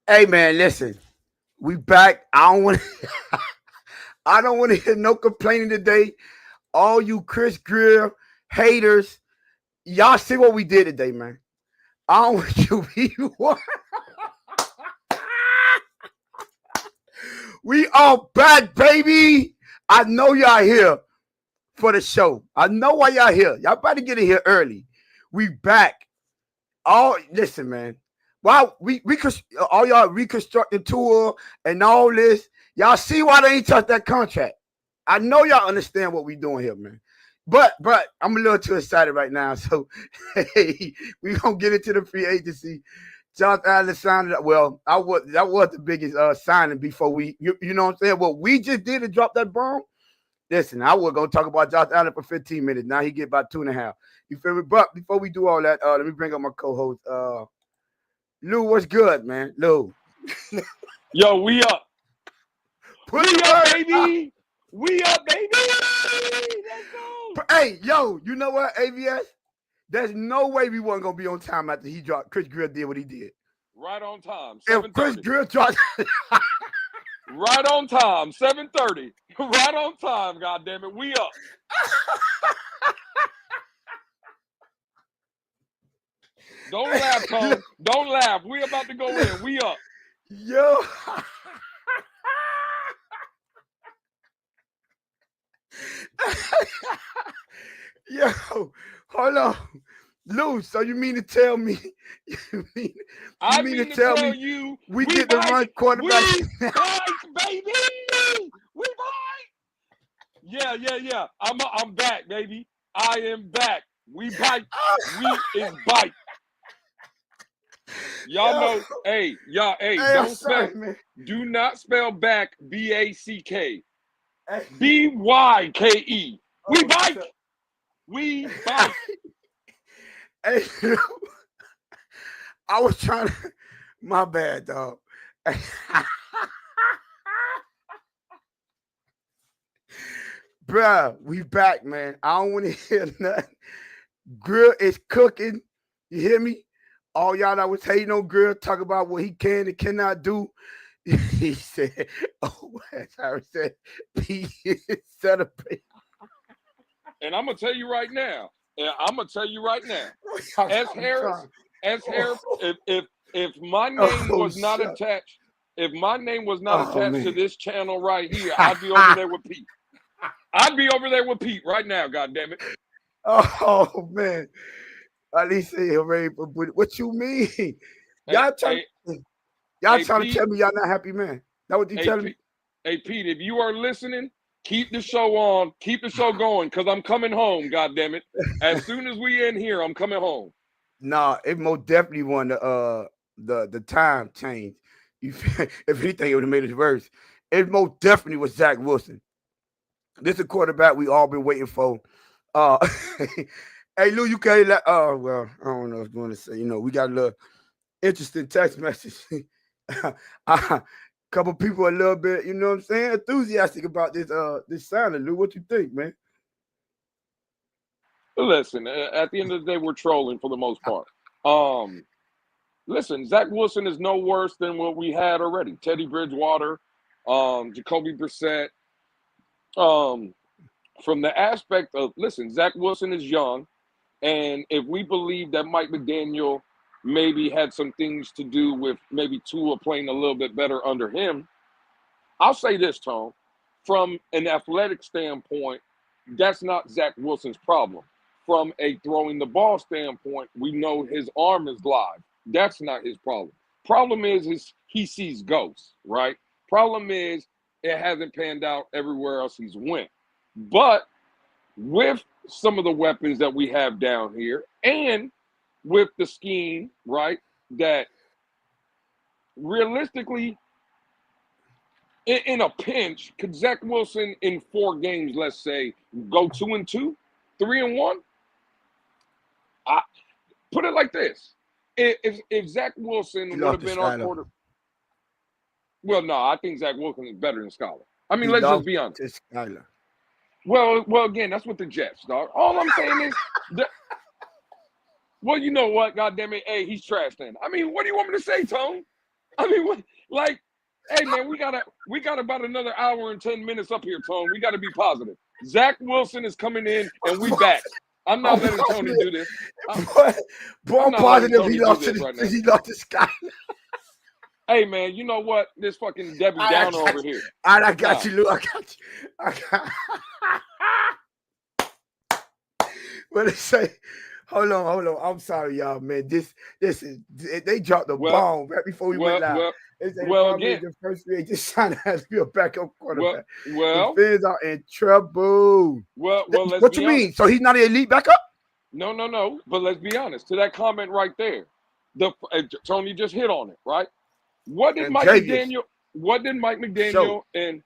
Hey man, listen, we back. I don't want to hear no complaining today. All you Chris Greer haters, y'all see what we did today, man. I don't want you people. We are back, baby. I know y'all here for the show. I know why y'all here. Y'all better get in here early. We back. All listen, man. Wow, we all y'all reconstructing tour and all this. Y'all see why they ain't touch that contract. I know y'all understand what we doing here, man. But I'm a little too excited right now. So hey, we gonna get into the free agency. Josh Allen signed it. Well, that was the biggest signing before you know what I'm saying. What we just did to drop that bomb. Listen, I was gonna talk about Josh Allen for 15 minutes. Now he get about 2.5. You feel me? But before we do all that, let me bring up my co-host. Lou, what's good, man? Lou. Yo, we up. Put We the up, word baby. We up, baby. Let's go. Hey, yo, you know what, AVS? There's no way we weren't gonna be on time after he dropped. Chris Greer did what he did. Right on time. If Chris 7:30. Greer dropped, Right on time. 7:30. Right on time. God damn it. We up. Don't laugh, Tone. Don't laugh. We about to go in. We up. yo. Yo, hold on. Lou, so you mean to tell me I mean mean to to tell tell me you, we we get the bite. run quarterback? We bite, baby. We bite. Yeah. I'm back, baby. I am back. We bite. We is bite. Y'all Yo, know, hey, hey, I'm don't spell, sorry, man. do not spell back BACK. Hey, BYKE. We oh, bite. so- We bite. hey, Lou, I was trying to. My bad, dog. Bruh, we back, man. I don't want to hear nothing. Grill is cooking. You hear me? All y'all that was hating on Grill, talk about what he can and cannot do. He said, "Oh, as Harry said, he celebrate." And I'm gonna tell you right now. I'm S. Harris, trying. S. Oh, Harris, if my name oh, was not shut. attached, if my name was not Oh attached to man. this channel right here, I'd be over there with Pete. I'd be over there with Pete right now, God damn it. Oh man. At least say hooray for Booty. What you mean? Hey, Y'all trying hey, y'all hey, trying to Pete, tell me y'all not happy, man? That what you hey, telling me? Pete, hey, Pete, if you are listening, keep the show on, keep the show going, because I'm coming home, God damn it. As soon as we end here, I'm coming home. Nah, it most definitely won the time change. You if anything, it would have made it worse. It most definitely was Zach Wilson. This is a quarterback we all been waiting for. Uh, hey Lou, you can't let. Oh well, I don't know what I was going to say. You know, we got a little interesting text message. A couple people a little bit, you know what I'm saying, enthusiastic about this signing. Lou, what you think, man? Listen, at the end of the day, we're trolling for the most part. Um, Listen, Zach Wilson is no worse than what we had already. Teddy Bridgewater, Jacoby Brissett. Um, from the aspect of, listen, Zach Wilson is young, and if we believe that Mike McDaniel maybe had some things to do with maybe Tua playing a little bit better under him, I'll say this, Tone. From an athletic standpoint, that's not Zach Wilson's problem. From a throwing the ball standpoint, we know his arm is live. That's not his problem. Problem is he sees ghosts, right? Problem is it hasn't panned out everywhere else he's went. But with some of the weapons that we have down here and with the scheme, right, that realistically in a pinch, could Zach Wilson in 4 games, let's say, go 2-2, 3-1? I put it like this: if Zach He Wilson would lost have to been our Skyler. quarter, well, no, I think Zach Wilson is better than Scholar. I mean, He let's just lost be honest. to Skyler. Well, again, that's with the Jets, dog. All I'm saying is, well, you know what? God damn it, hey, he's trash then. I mean, what do you want me to say, Tone? I mean, what, like, hey man, we got about another hour and 10 minutes up here, Tone. We got to be positive. Zach Wilson is coming in, and we back. I'm not letting Tony do this. I'm positive he lost to Scott. Hey man, you know what? This fucking Debbie Downer over here. All right, I got you, Lou. I got you. What they say? Hold on. I'm sorry, y'all, man. This is they dropped the bomb right before we went live. Again, the first grade just trying to have to be a backup quarterback. The Fans are in trouble. What you mean? So he's not an elite backup? No. But let's be honest. To that comment right there, Tony just hit on it, right? What did Mike McDaniel and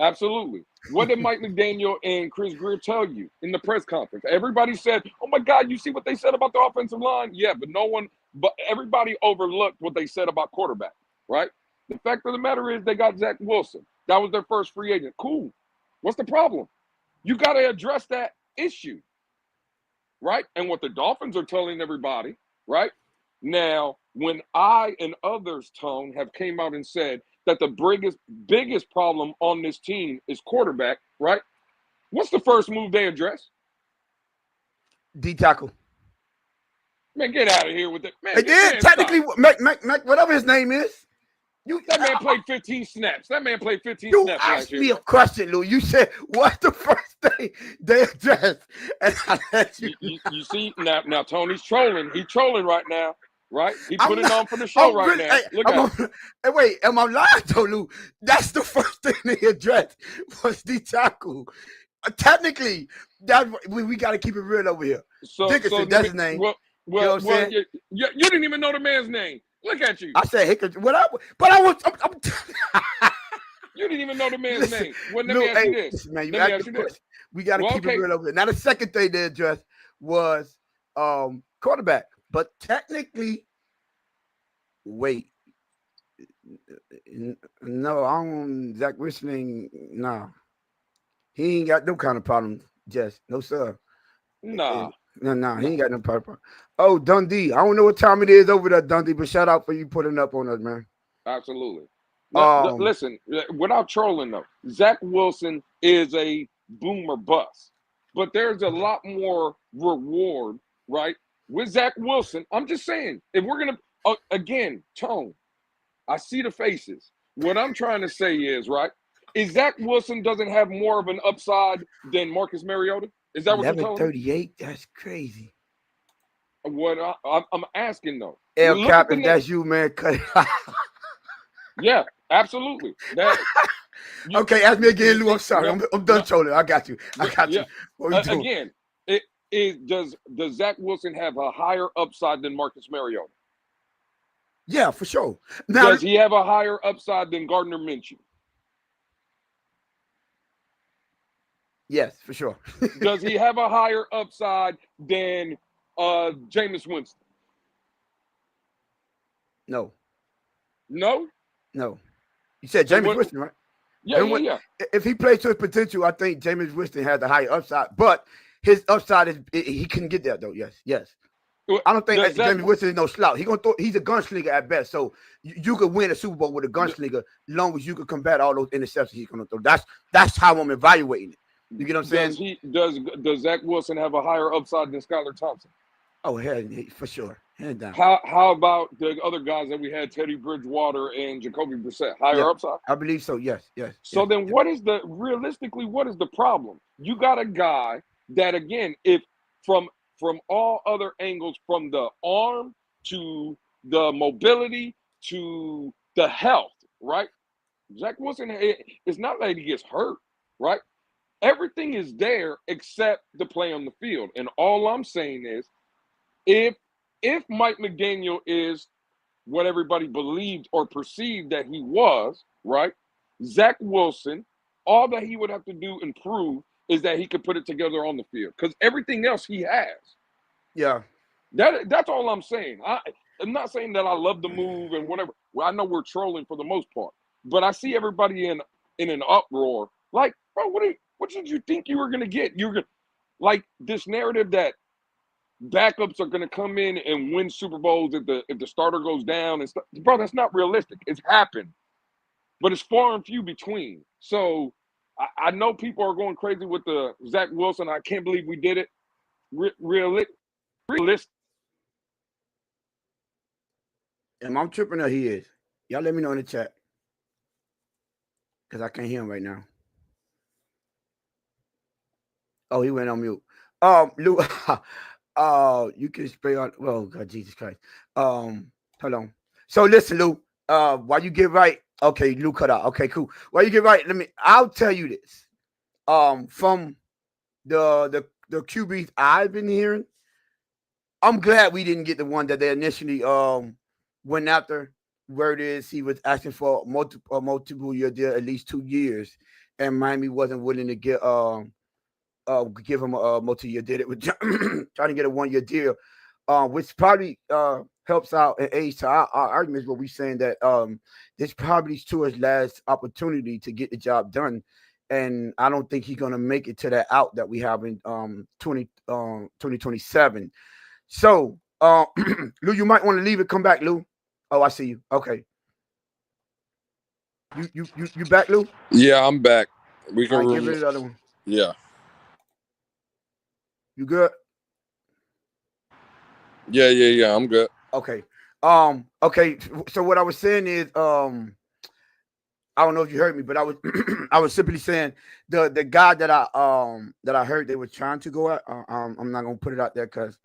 absolutely? What did Mike McDaniel and Chris Greer tell you in the press conference? Everybody said, "Oh my God, you see what they said about the offensive line?" Yeah, but everybody overlooked what they said about quarterback, right? The fact of the matter is they got Zach Wilson. That was their first free agent. Cool. What's the problem? You got to address that issue, right? And what the Dolphins are telling everybody, right? Now, when I and others, Tone, have came out and said that the biggest problem on this team is quarterback, right? What's the first move they address? D tackle. Man, get out of here with it. Man, they did technically, Mac, whatever his name is. That man played 15 snaps. That man played 15 you snaps. You asked me a question, Lou. You said, "What's the first thing they addressed?" And I let you. You see now, Tony's trolling. He's trolling right now. Right? He put it on for the show right now. Look at it. Hey, wait, am I lying, though, Lou? That's the first thing they addressed was the tackle. Technically, that we got to keep it real over here. Dickerson, that's his name. You know what I'm saying? You didn't even know the man's name. Look at you. I said Hickerson. You didn't even know the man's name. Well, let me ask you this. Listen, man, we got to keep it real over here. Now, the second thing they addressed was quarterback. But technically, wait. No, I don't. Zach Wilson, no. He ain't got no kind of problem, Jess. No, sir. Nah. No, he ain't got no problem. Oh, Dundee. I don't know what time it is over there, Dundee, but shout out for you putting up on us, man. Absolutely. Listen, without trolling, though, Zach Wilson is a boomer bust. But there's a lot more reward, right? With Zach Wilson, I'm just saying, if we're going to, again, Tone, I see the faces. What I'm trying to say is, right, is Zach Wilson doesn't have more of an upside than Marcus Mariota? Is that what you're telling me? 38, that's crazy. What I'm asking, though. El Captain, that's you, man. Cut it out. Yeah, absolutely. Okay, ask me again, Lou. I'm sorry. I'm done trolling. I got you. Yeah. What are you doing? Again, does Zach Wilson have a higher upside than Marcus Mariota? Yeah, for sure. Now, does he have a higher upside than Gardner Minshew? Yes, for sure. Does he have a higher upside than Jameis Winston? No. No? No. You said Jameis Winston, right? Yeah. If he plays to his potential, I think Jameis Winston has the higher upside. But his upside is he couldn't get there, though. Yes. I don't think Jameis Winston is no slouch. He's a gunslinger at best. So you could win a Super Bowl with a gunslinger as long as you could combat all those interceptions he's going to throw. That's how I'm evaluating it. You get what I'm saying? Does Zach Wilson have a higher upside than Skylar Thompson? Oh, for sure. Hands down. How about the other guys that we had, Teddy Bridgewater and Jacoby Brissett? Higher upside? I believe so, yes. So then what is the problem? You got a guy that, again, if from all other angles, from the arm to the mobility to the health, right? Zach Wilson, it's not like he gets hurt, right? Everything is there except the play on the field. And all I'm saying is, if Mike McDaniel is what everybody believed or perceived that he was, right? Zach Wilson, all that he would have to do and prove is that he could put it together on the field, because everything else he has. Yeah. That's all I'm saying. I'm not saying that I love the move and whatever. Well, I know we're trolling for the most part, but I see everybody in an uproar. Like, bro, what did you think you were gonna get? You're gonna, like, this narrative that backups are going to come in and win Super Bowls if the starter goes down and stuff. Bro, that's not realistic. It's happened, but it's far and few between. So I know people are going crazy with the Zach Wilson. I can't believe we did it. Realistic. Am I tripping or he is? Y'all let me know in the chat. Because I can't hear him right now. Oh, he went on mute. Lou, you can spray on. Oh God, Jesus Christ. Hold on. So listen, Lou. While you get right, okay, Lou cut out. Okay, cool. While you get right, I'll tell you this. From the QBs I've been hearing, I'm glad we didn't get the one that they initially went after. Where it is, he was asking for a multiple year deal, at least 2 years, and Miami wasn't willing to give him a multi-year deal. It was trying to get a 1 year deal, which probably helps out and aids to our arguments. But we're saying that this probably is Tua's last opportunity to get the job done, and I don't think he's gonna make it to that out that we have in 2027. So, Lou, you might want to leave it. Come back, Lou. Oh, I see you. Okay. You back, Lou? Yeah, I'm back. We can give it another one. Yeah. You good? Yeah. I'm good. Okay. Okay. So what I was saying is, I don't know if you heard me, but I was I was simply saying the guy that I heard they were trying to go at. I'm not gonna put it out there because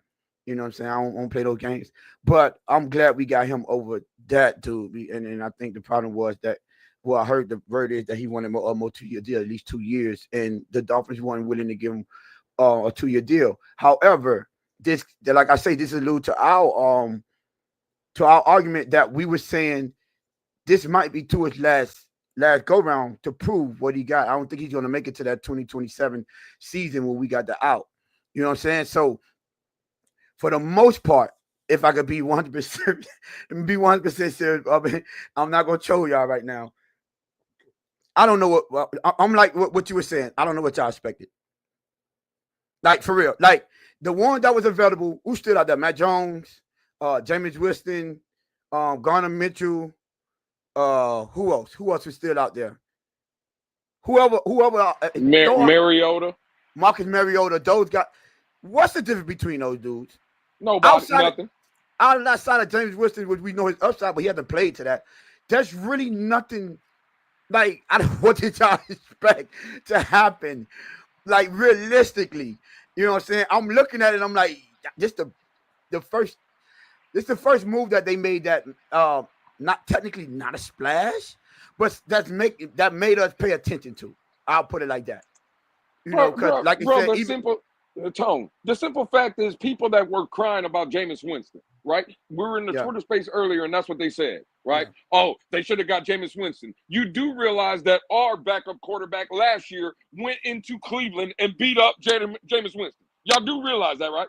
you know what I'm saying, I don't play those games. But I'm glad we got him over that dude. And I think the problem was that, well, I heard the word is that he wanted a multi-year deal, at least 2 years, and the Dolphins weren't willing to give him a 2-year deal. However, like I say, this alludes to our argument that we were saying this might be Tua's last go round to prove what he got. I don't think he's going to make it to that 2027 season when we got the out. You know what I'm saying? So for the most part, if I could be 100% serious, I'm not going to show y'all right now. I don't know I'm like what you were saying. I don't know what y'all expected. Like, for real. Like, the one that was available, who stood out there? Matt Jones, Jameis Winston, Garner Mitchell. Who else? Who else was still out there? Whoever. Mariota. Marcus Mariota. Those guys. What's the difference between those dudes? Nobody. Nothing. Outside of Jameis Winston, which we know his upside, but he hasn't played to that. There's really nothing. Like, what did y'all expect to happen? Like, realistically, you know what I'm saying? I'm looking at it, I'm like, this the first move that they made that not technically not a splash, but that made us pay attention to. I'll put it like that. You know, because like you said, the simple fact is people that were crying about Jameis Winston, right? We were in the Twitter space earlier, and that's what they said, right? Yeah. Oh, they should have got Jameis Winston. You do realize that our backup quarterback last year went into Cleveland and beat up Jameis Winston. Y'all do realize that, right?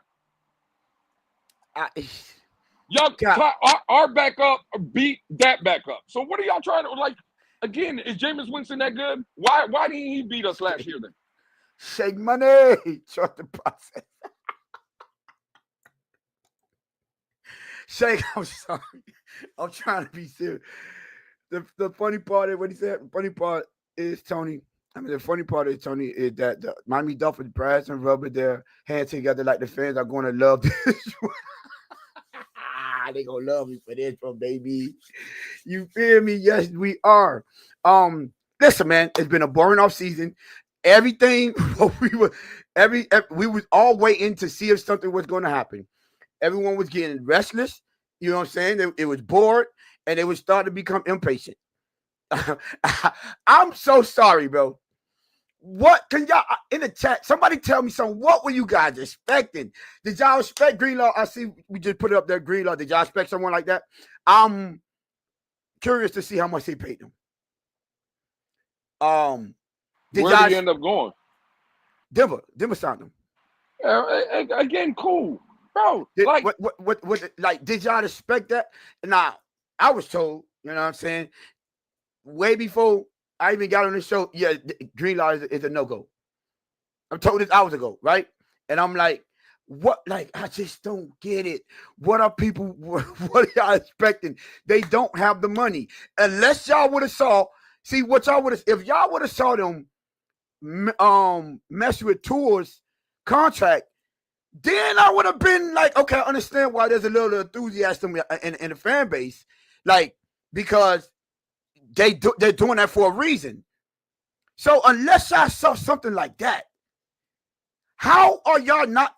Our backup beat that backup. So what are y'all trying to, like, again, is Jameis Winston that good? Why didn't he beat us last year then? Shake money. Trust the process. Shake, I'm sorry. I'm trying to be serious. The funny part is what he said. The funny part is Tony. The funny part is Tony is that the Miami Dolphins brass and rubber their hands together like the fans are going to love this. They gonna love me for this one, baby. You feel me? Yes, we are. Listen, man, it's been a boring off season. Everything we was all waiting to see if something was going to happen. Everyone was getting restless. You know what I'm saying? It was bored, and they would start to become impatient. I'm so sorry, bro. What can y'all in the chat? Somebody tell me something. What were you guys expecting? Did y'all expect Greenlaw? I see we just put it up there, Greenlaw. Did y'all expect someone like that? I'm curious to see how much they paid them. Where did he end up going? Denver signed him. Again, cool, bro. Did y'all expect that? Now, I was told, you know what I'm saying, way before I even got on the show, Greenlaw is a no-go. I'm told this hours ago, right? And I'm like, What, like, I just don't get it. What are people, what are y'all expecting? They don't have the money. Unless y'all would have saw, see what y'all would have, if y'all would have saw them mess with Tour's contract, then I would have been like, okay, I understand why there's a little enthusiasm in the fan base. Like, because they're doing that for a reason. So unless I saw something like that, how are y'all not,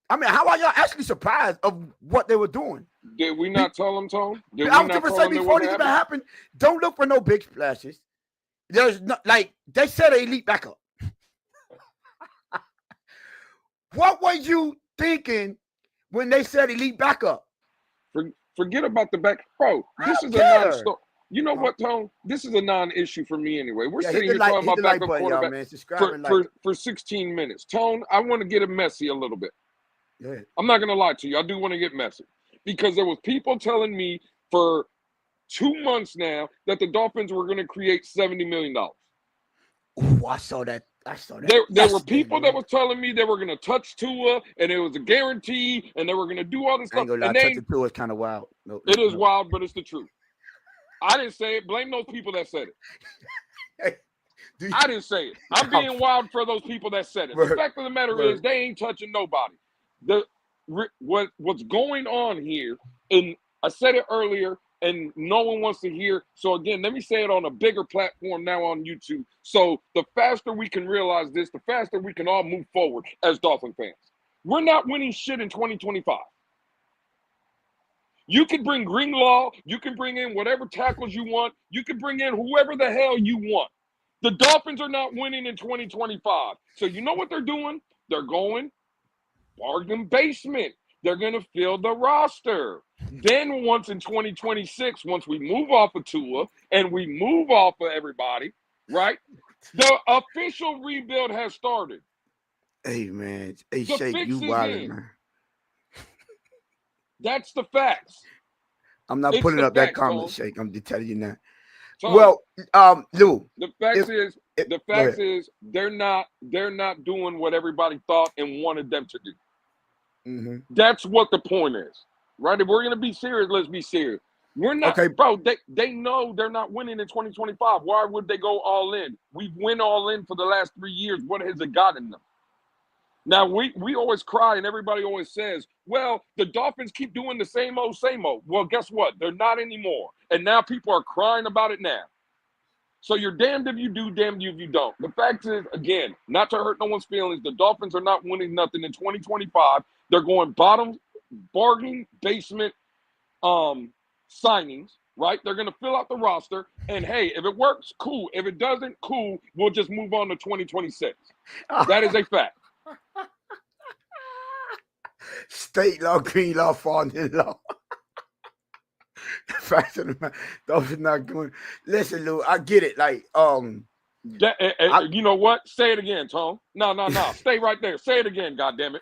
I mean, how are y'all actually surprised of what they were doing? Did we not tell them, Tone? Did we I was not going to tell say, them it before wouldn't this even happen? happened, don't look for no big splashes. There's no, like, they said elite backup. What were you thinking when they said elite backup? Forget about the back. Bro, this is a non-story. You know what, Tone? This is a non-issue for me anyway. We're sitting here talking about backup quarterback for 16 minutes. Tone, I want to get it messy a little bit. Yeah. I'm not going to lie to you. I do want to get messy. Because there was people telling me for 2 months now that the Dolphins were going to create $70 million. Ooh, I saw that. There were people that was telling me they were going to touch Tua and it was a guarantee and they were going to do all this stuff. And touching Tua is kind of wild. It is wild, but it's the truth. I didn't say it. Blame those people that said it. I didn't say it. I'm being wild for those people that said it. The fact of the matter is they ain't touching nobody. What's going on here, and I said it earlier, and no one wants to hear. So again, let me say it on a bigger platform now on YouTube. So the faster we can realize this, the faster we can all move forward as Dolphin fans. We're not winning shit in 2025. You can bring Greenlaw, you can bring in whatever tackles you want, you can bring in whoever the hell you want. The Dolphins are not winning in 2025. So you know what they're doing? They're going bargain basement. They're going to fill the roster. Then once in 2026, once we move off of Tua and we move off of everybody, right? The official rebuild has started. Hey, man. Hey, Shake, you wild, man. That's the facts. I'm not putting up that comment, Shake. I'm just telling you now. Tom, well, Lou. The facts is they're not doing what everybody thought and wanted them to do. Mm-hmm. That's what the point is, right? If we're gonna be serious, let's be serious. We're not, bro. They know they're not winning in 2025. Why would they go all in? We've went all in for the last 3 years. What has it gotten them? Now, we always cry and everybody always says, well, the Dolphins keep doing the same old, same old. Well, guess what? They're not anymore. And now people are crying about it now. So you're damned if you do, damned if you don't. The fact is, again, not to hurt no one's feelings, the Dolphins are not winning nothing in 2025. They're going bargain basement signings, right? They're going to fill out the roster. And, hey, if it works, cool. If it doesn't, cool. We'll just move on to 2026. That is a fact. State law, green law, falling in law. Fact of the matter, those are not going. Listen, Lou, I get it. Like, you know what? Say it again, Tom. No. Stay right there. Say it again, goddammit.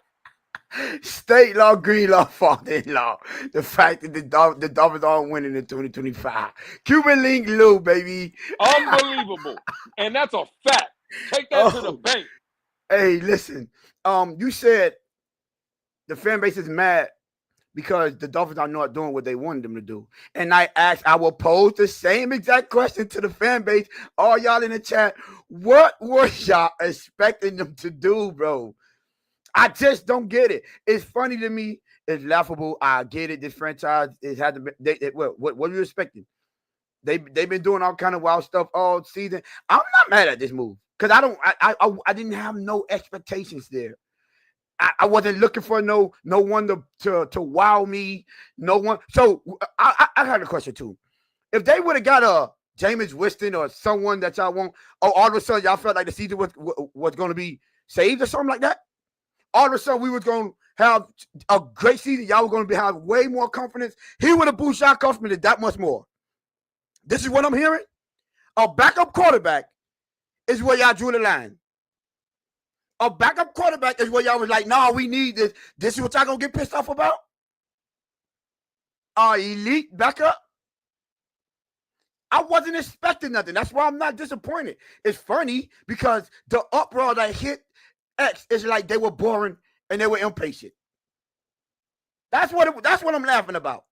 State law, green law, falling law. The fact that the Dolphins aren't winning in 2025. Cuban link, Lou, baby. Unbelievable. And that's a fact. Take that to the bank. Hey, listen. You said the fan base is mad because the Dolphins are not doing what they wanted them to do. And I will pose the same exact question to the fan base, all y'all in the chat. What were y'all expecting them to do, bro? I just don't get it. It's funny to me. It's laughable. I get it. This franchise hasn't been. What are you expecting? They've been doing all kind of wild stuff all season. I'm not mad at this move because I didn't have no expectations there. I wasn't looking for no one to wow me. No one. So I had a question too. If they would have got a Jameis Winston or someone that y'all want, all of a sudden y'all felt like the season was going to be saved or something like that. All of a sudden we was going to have a great season. Y'all were going to have way more confidence. He would have boosted our confidence that much more. This is what I'm hearing. A backup quarterback is where y'all drew the line. A backup quarterback is where y'all was like, no, we need this. This is what y'all gonna get pissed off about? Elite backup? I wasn't expecting nothing. That's why I'm not disappointed. It's funny because the uproar that hit X is like they were boring and they were impatient. That's what I'm laughing about.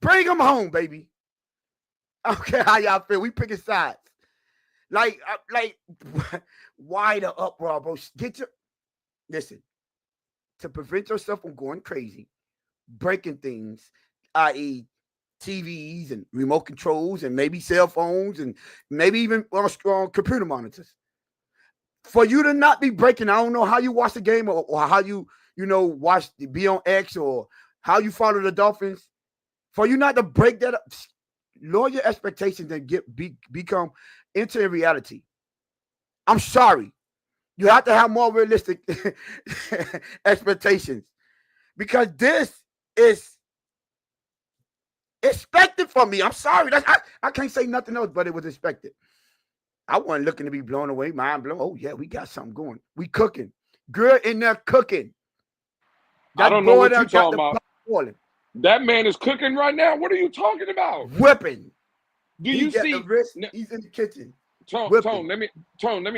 Bring him home, baby. I don't care how y'all feel. We picking sides. Like, why the uproar, bro? Listen. To prevent yourself from going crazy, breaking things, i.e., TVs and remote controls and maybe cell phones and maybe even computer monitors. For you to not be breaking, I don't know how you watch the game or how you watch the be on X or how you follow the Dolphins. For you not to break that up, lower your expectations and become into reality. I'm sorry. You have to have more realistic expectations because this is expected from me. I'm sorry. I can't say nothing else, but it was expected. I wasn't looking to be blown away, mind blown. Oh, yeah, we got something going. We cooking. Girl in there cooking. I don't know what you're talking about. Boiling. That man is cooking right now. What are you talking about? Whipping. Do you see? The wrist, he's in the kitchen. Tone, let me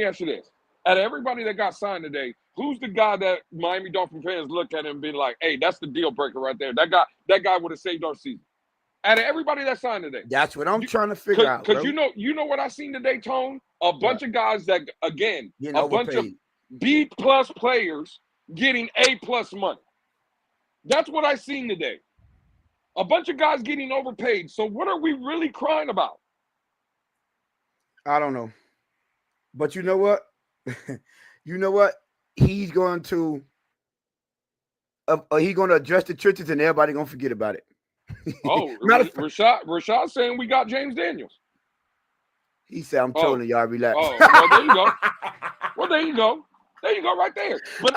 ask you this. Out of everybody that got signed today, who's the guy that Miami Dolphin fans look at and be like, hey, that's the deal breaker right there. That guy would have saved our season. Out of everybody that signed today. That's what I'm trying to figure out. Because you know what I seen today, Tone? A bunch of guys that, again, a bunch of B+ players getting A+ money. That's what I seen today. A bunch of guys getting overpaid. So what are we really crying about? I don't know. But you know what? He's going to address the churches and everybody going to forget about it. Oh, Rashad saying we got James Daniels. He said, I'm telling y'all, relax. Oh, well, there you go. There you go. There you go right there. But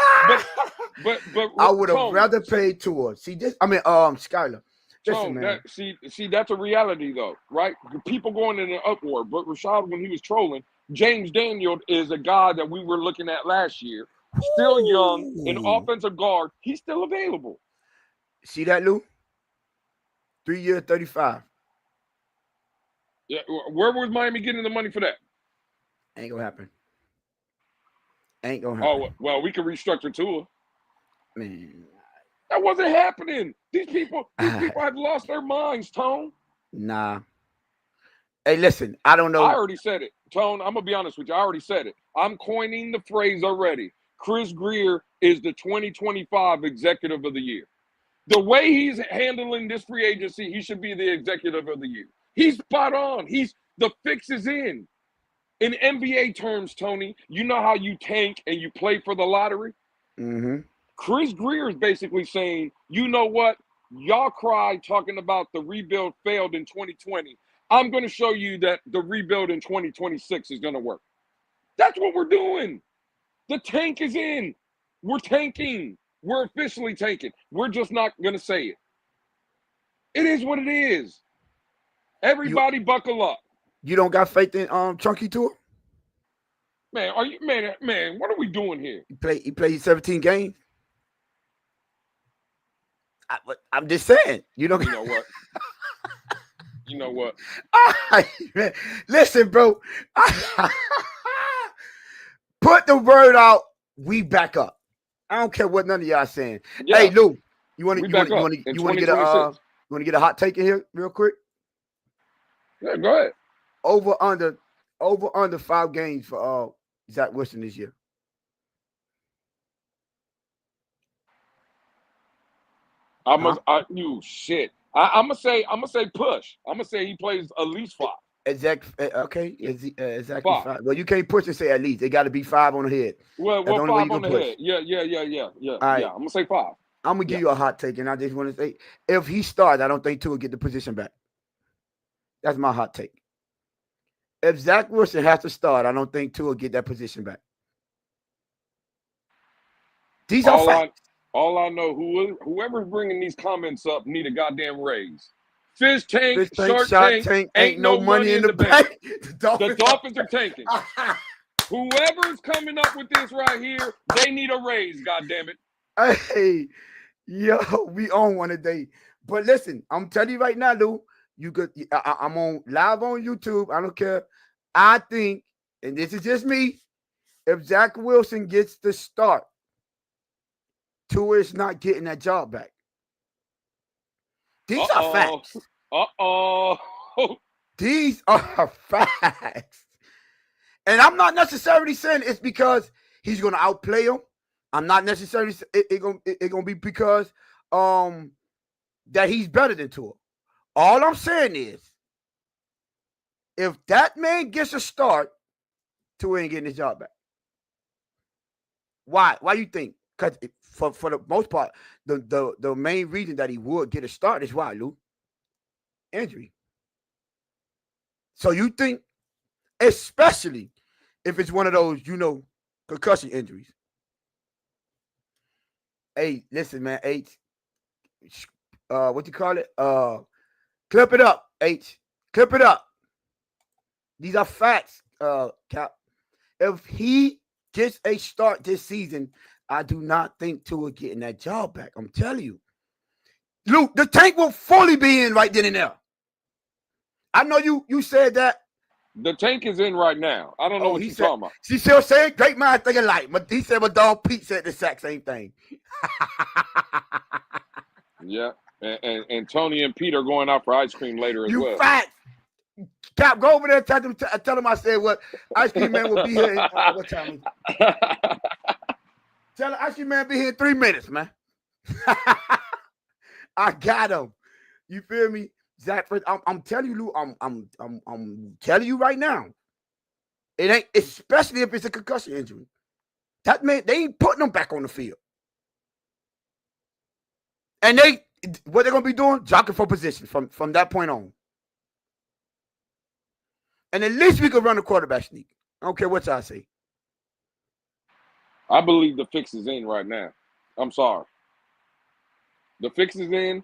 I would have rather paid towards. Skylar. Listen, man. See, that's a reality though, right? People going in an uproar. But Rashad, when he was trolling, James Daniels is a guy that we were looking at last year. Still young, an offensive guard. He's still available. See that, Lou? 3 years, 35. Yeah, where was Miami getting the money for that? Ain't gonna happen. Oh, well, we can restructure Tua. Man. That wasn't happening. These people have lost their minds, Tone. Nah. Hey, listen, I don't know. I already said it. Tone, I'm going to be honest with you. I already said it. I'm coining the phrase already. Chris Grier is the 2025 Executive of the Year. The way he's handling this free agency, he should be the Executive of the Year. He's spot on. The fix is in. In NBA terms, Tony, you know how you tank and you play for the lottery? Mm-hmm. Chris Grier is basically saying, you know what? Y'all cried talking about the rebuild failed in 2020. I'm going to show you that the rebuild in 2026 is going to work. That's what we're doing. The tank is in. We're tanking. We're officially tanking. We're just not going to say it. It is what it is. Everybody buckle up. You don't got faith in Chunky Tua? Man, what are we doing here? He played 17 games. I'm just saying. You know what? You know what? Listen, bro. Put the word out. We back up. I don't care what none of y'all saying. Yeah. Hey, Lou, you want to get a hot take in here real quick? Yeah, go ahead. Over under 5 games for Zach Wilson this year. I'm gonna say push. I'm gonna say he plays at least 5. Okay, exactly 5. Well, you can't push and say at least. They got to be 5 on the head. Well, 5 on the head. Yeah. All right. I'm gonna say 5. I'm gonna give you a hot take, and I just want to say, if he starts, I don't think Tua will get the position back. That's my hot take. If Zach Wilson has to start, I don't think Tua will get that position back. These are facts. All I know, whoever's bringing these comments up need a goddamn raise. Fish tank, Shark Tank, ain't no money in the bank. The Dolphins are tanking. Whoever's coming up with this right here, they need a raise, goddammit. Hey, we on one today. But listen, I'm telling you right now, Lou, I'm on live on YouTube. I don't care. I think, and this is just me, if Zach Wilson gets the start, Tua is not getting that job back. These are facts. These are facts. And I'm not necessarily saying it's because he's going to outplay him. I'm not necessarily it gonna be because that he's better than Tua. All I'm saying is, if that man gets a start, Tua ain't getting his job back. Why? Why you think? Because for the most part, the main reason that he would get a start is why, Lou? Injury. So you think, especially if it's one of those, concussion injuries. Hey, listen, man, H. What you call it? Clip it up, H. Clip it up. These are facts, Cap. If he gets a start this season, I do not think Tua getting that job back. I'm telling you. Luke, the tank will fully be in right then and there. I know you said that. The tank is in right now. I don't know what you're talking about. She still saying great mind thinking alike. But he said, "But dog Pete said the exact same thing." Yeah, and Tony and Pete are going out for ice cream later as well. You fat Cap, go over there and tell him I said what Ice Cream Man will be here. What time? Tell him Ice Cream Man be here in 3 minutes, man. I got him. You feel me? Zach, I'm telling you, Lou, I'm telling you right now. It ain't, especially if it's a concussion injury. That man, they ain't putting them back on the field. And what they're gonna be doing? Jockeying for position from that point on. And at least we could run the quarterback sneak. I don't care what y'all say. I believe the fix is in right now. I'm sorry. The fix is in.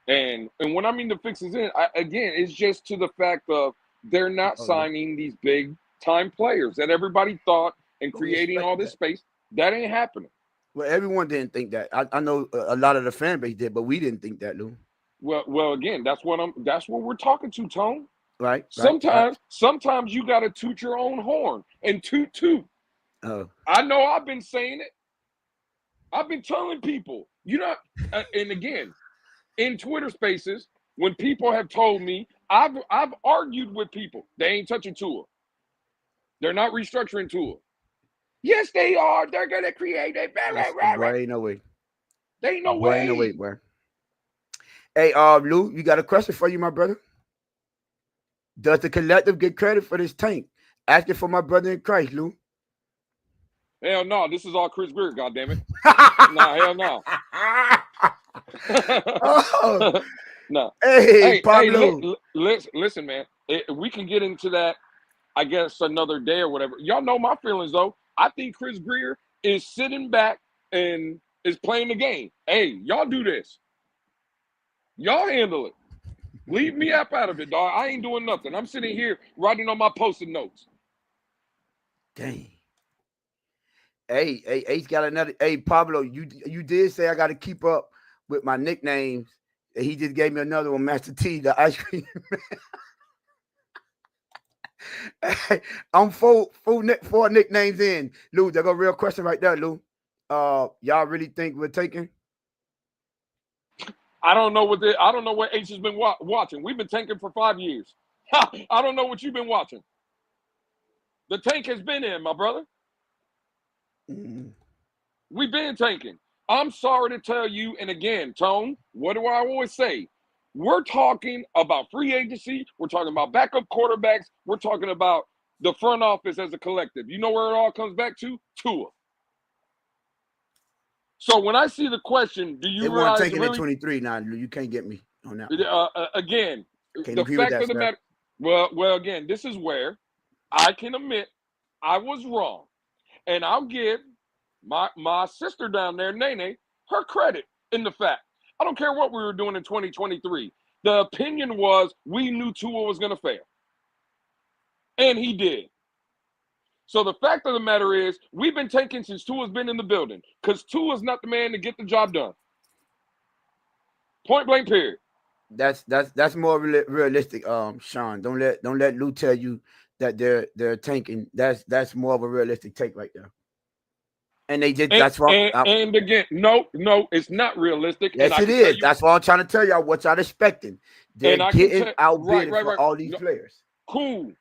And when I mean the fix is in, again, it's just to the fact of they're not signing these big-time players that everybody thought and creating all this space. That ain't happening. Well, everyone didn't think that. I know a lot of the fan base did, but we didn't think that, Lou. Well, again, that's what we're talking to, Tone. Right. Sometimes you got to toot your own horn and toot. Oh. I know I've been saying it. I've been telling people, and again, in Twitter spaces, when people have told me, I've argued with people. They ain't touching Tua. They're not restructuring Tua. Yes, they are. They're gonna create a. Boy, ain't no way. There ain't no way. Ain't no way, boy. Hey, Lou, you got a question for you, my brother? Does the collective get credit for this tank? Asking for my brother in Christ, Lou. Hell no, this is all Chris Greer, goddammit. Nah, hell no. No. Hey, Pablo. Listen, man. We can get into that, I guess, another day or whatever. Y'all know my feelings, though. I think Chris Greer is sitting back and is playing the game. Hey, y'all do this. Y'all handle it. Leave me up out of it, dog. I ain't doing nothing. I'm sitting here writing on my Post-it notes. Dang. Hey, he's got another. Hey, Pablo, you did say I got to keep up with my nicknames. He just gave me another one, Master T, the ice cream man. Hey, I'm four nicknames in. Lou, there's a real question right there, Lou. Y'all really think we're taking? I don't know what H has been watching. We've been tanking for 5 years. I don't know what you've been watching. The tank has been in, my brother. Mm-hmm. We've been tanking. I'm sorry to tell you, and again, Tone, what do I always say? We're talking about free agency. We're talking about backup quarterbacks. We're talking about the front office as a collective. You know where it all comes back to? Tua. So when I see the question, do you realize they weren't taking in 23 now? You can't get me on that. Again, can't the fact of the matter. Well, again, this is where I can admit I was wrong, and I'll give my sister down there, Nene, her credit in the fact. I don't care what we were doing in 2023. The opinion was we knew Tua was going to fail, and he did. So the fact of the matter is, we've been tanking since Tua's been in the building because Tua's not the man to get the job done. Point blank, period. That's more realistic, Sean. Don't let Lou tell you that they're tanking. That's more of a realistic take right there. And they did. And, That's wrong. and again, no, it's not realistic. Yes, it is. That's why I'm trying to tell y'all what y'all expecting. They're getting outbid for all these players. Cool.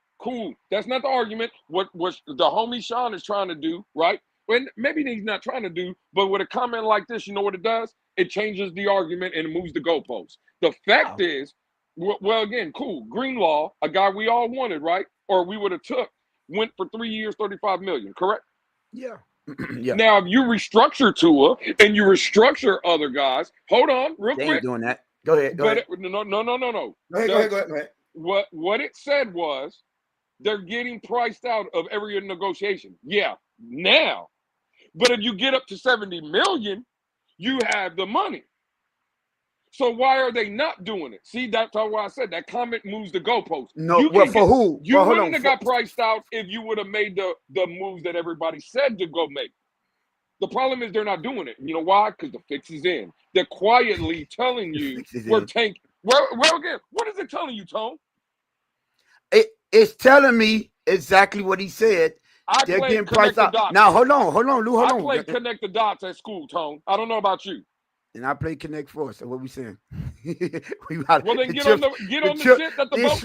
That's not the argument. What the homie Sean is trying to do, right? And maybe he's not trying to do, but with a comment like this, you know what it does? It changes the argument and it moves the goalposts. The fact is, well, again, cool. Greenlaw, a guy we all wanted, right? Or we would have went for 3 years, $35 million, correct? Yeah. Yeah. Now, if you restructure Tua and you restructure other guys, hold on, real quick. Ain't doing that. Go ahead. No. Go ahead. What it said was they're getting priced out of every negotiation. Yeah, now. But if you get up to 70 million, you have the money. So why are they not doing it? See, that's why I said that comment moves the goalpost. No, for who? You wouldn't have got priced out if you would have made the moves that everybody said to go make. The problem is they're not doing it. You know why? Because the fix is in. They're quietly telling you we're tanking. Well, again, what is it telling you, Tone? It's telling me exactly what he said. They're getting priced out. Now, hold on, Lou, hold on. I played Connect the Dots at school, Tone. I don't know about you. And I played Connect Four. So what we saying? Well, then get on the shit that the boat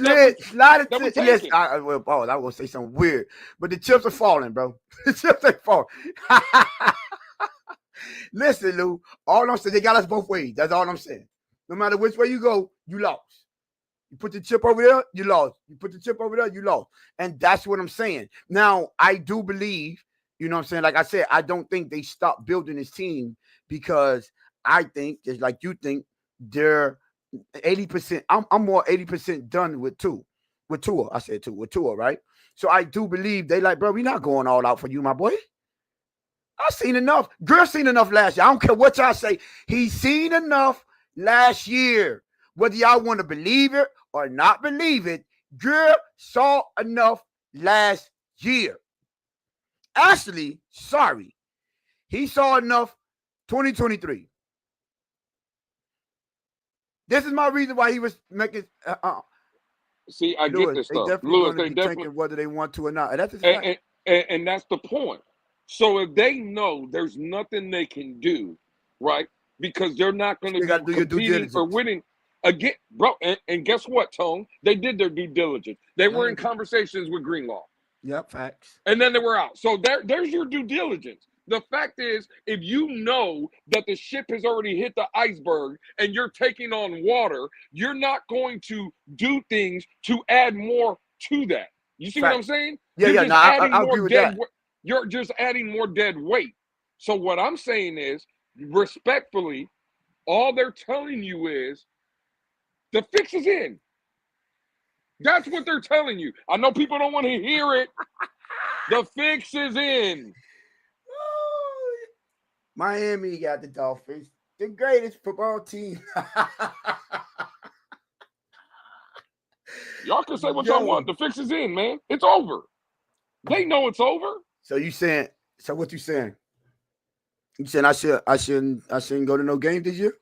that was taking. I was gonna say something weird, but the chips are falling, bro. The chips ain't falling. Listen, Lou. All I'm saying, they got us both ways. That's all I'm saying. No matter which way you go, you lost. You put the chip over there, you lost. You put the chip over there, you lost. And that's what I'm saying. Now, I do believe, you know what I'm saying? Like I said, I don't think they stopped building this team because I think, just like you think, they're 80%. I'm more 80% done with Tua. I said with Tua, right? So I do believe they like, bro, we're not going all out for you, my boy. I've seen enough. Girl seen enough last year. I don't care what y'all say. He's seen enough last year. Whether y'all want to believe it or not believe it, Girl saw enough last year. Actually, sorry. He saw enough 2023. This is my reason why he was making. See, I Lewis, get this stuff. Lewis, they definitely whether they want to or not. And that's and that's the point. So if they know there's nothing they can do, right? Because they're not going to be competing or winning again, bro. And guess what, Tone? They did their due diligence. They were in conversations with Greenlaw. Yep, facts. And then they were out. So there's your due diligence. The fact is, if you know that the ship has already hit the iceberg and you're taking on water, you're not going to do things to add more to that. You see what I'm saying? Yeah, no, I agree with that. You're just adding more dead weight. So what I'm saying is, respectfully, all they're telling you is the fix is in. That's what they're telling you. I know people don't want to hear it. The fix is in. Miami got the Dolphins, the greatest football team. Y'all can say what y'all want. The fix is in, man. It's over. They know it's over. So you saying? So what you saying? You saying I shouldn't go to no game this year?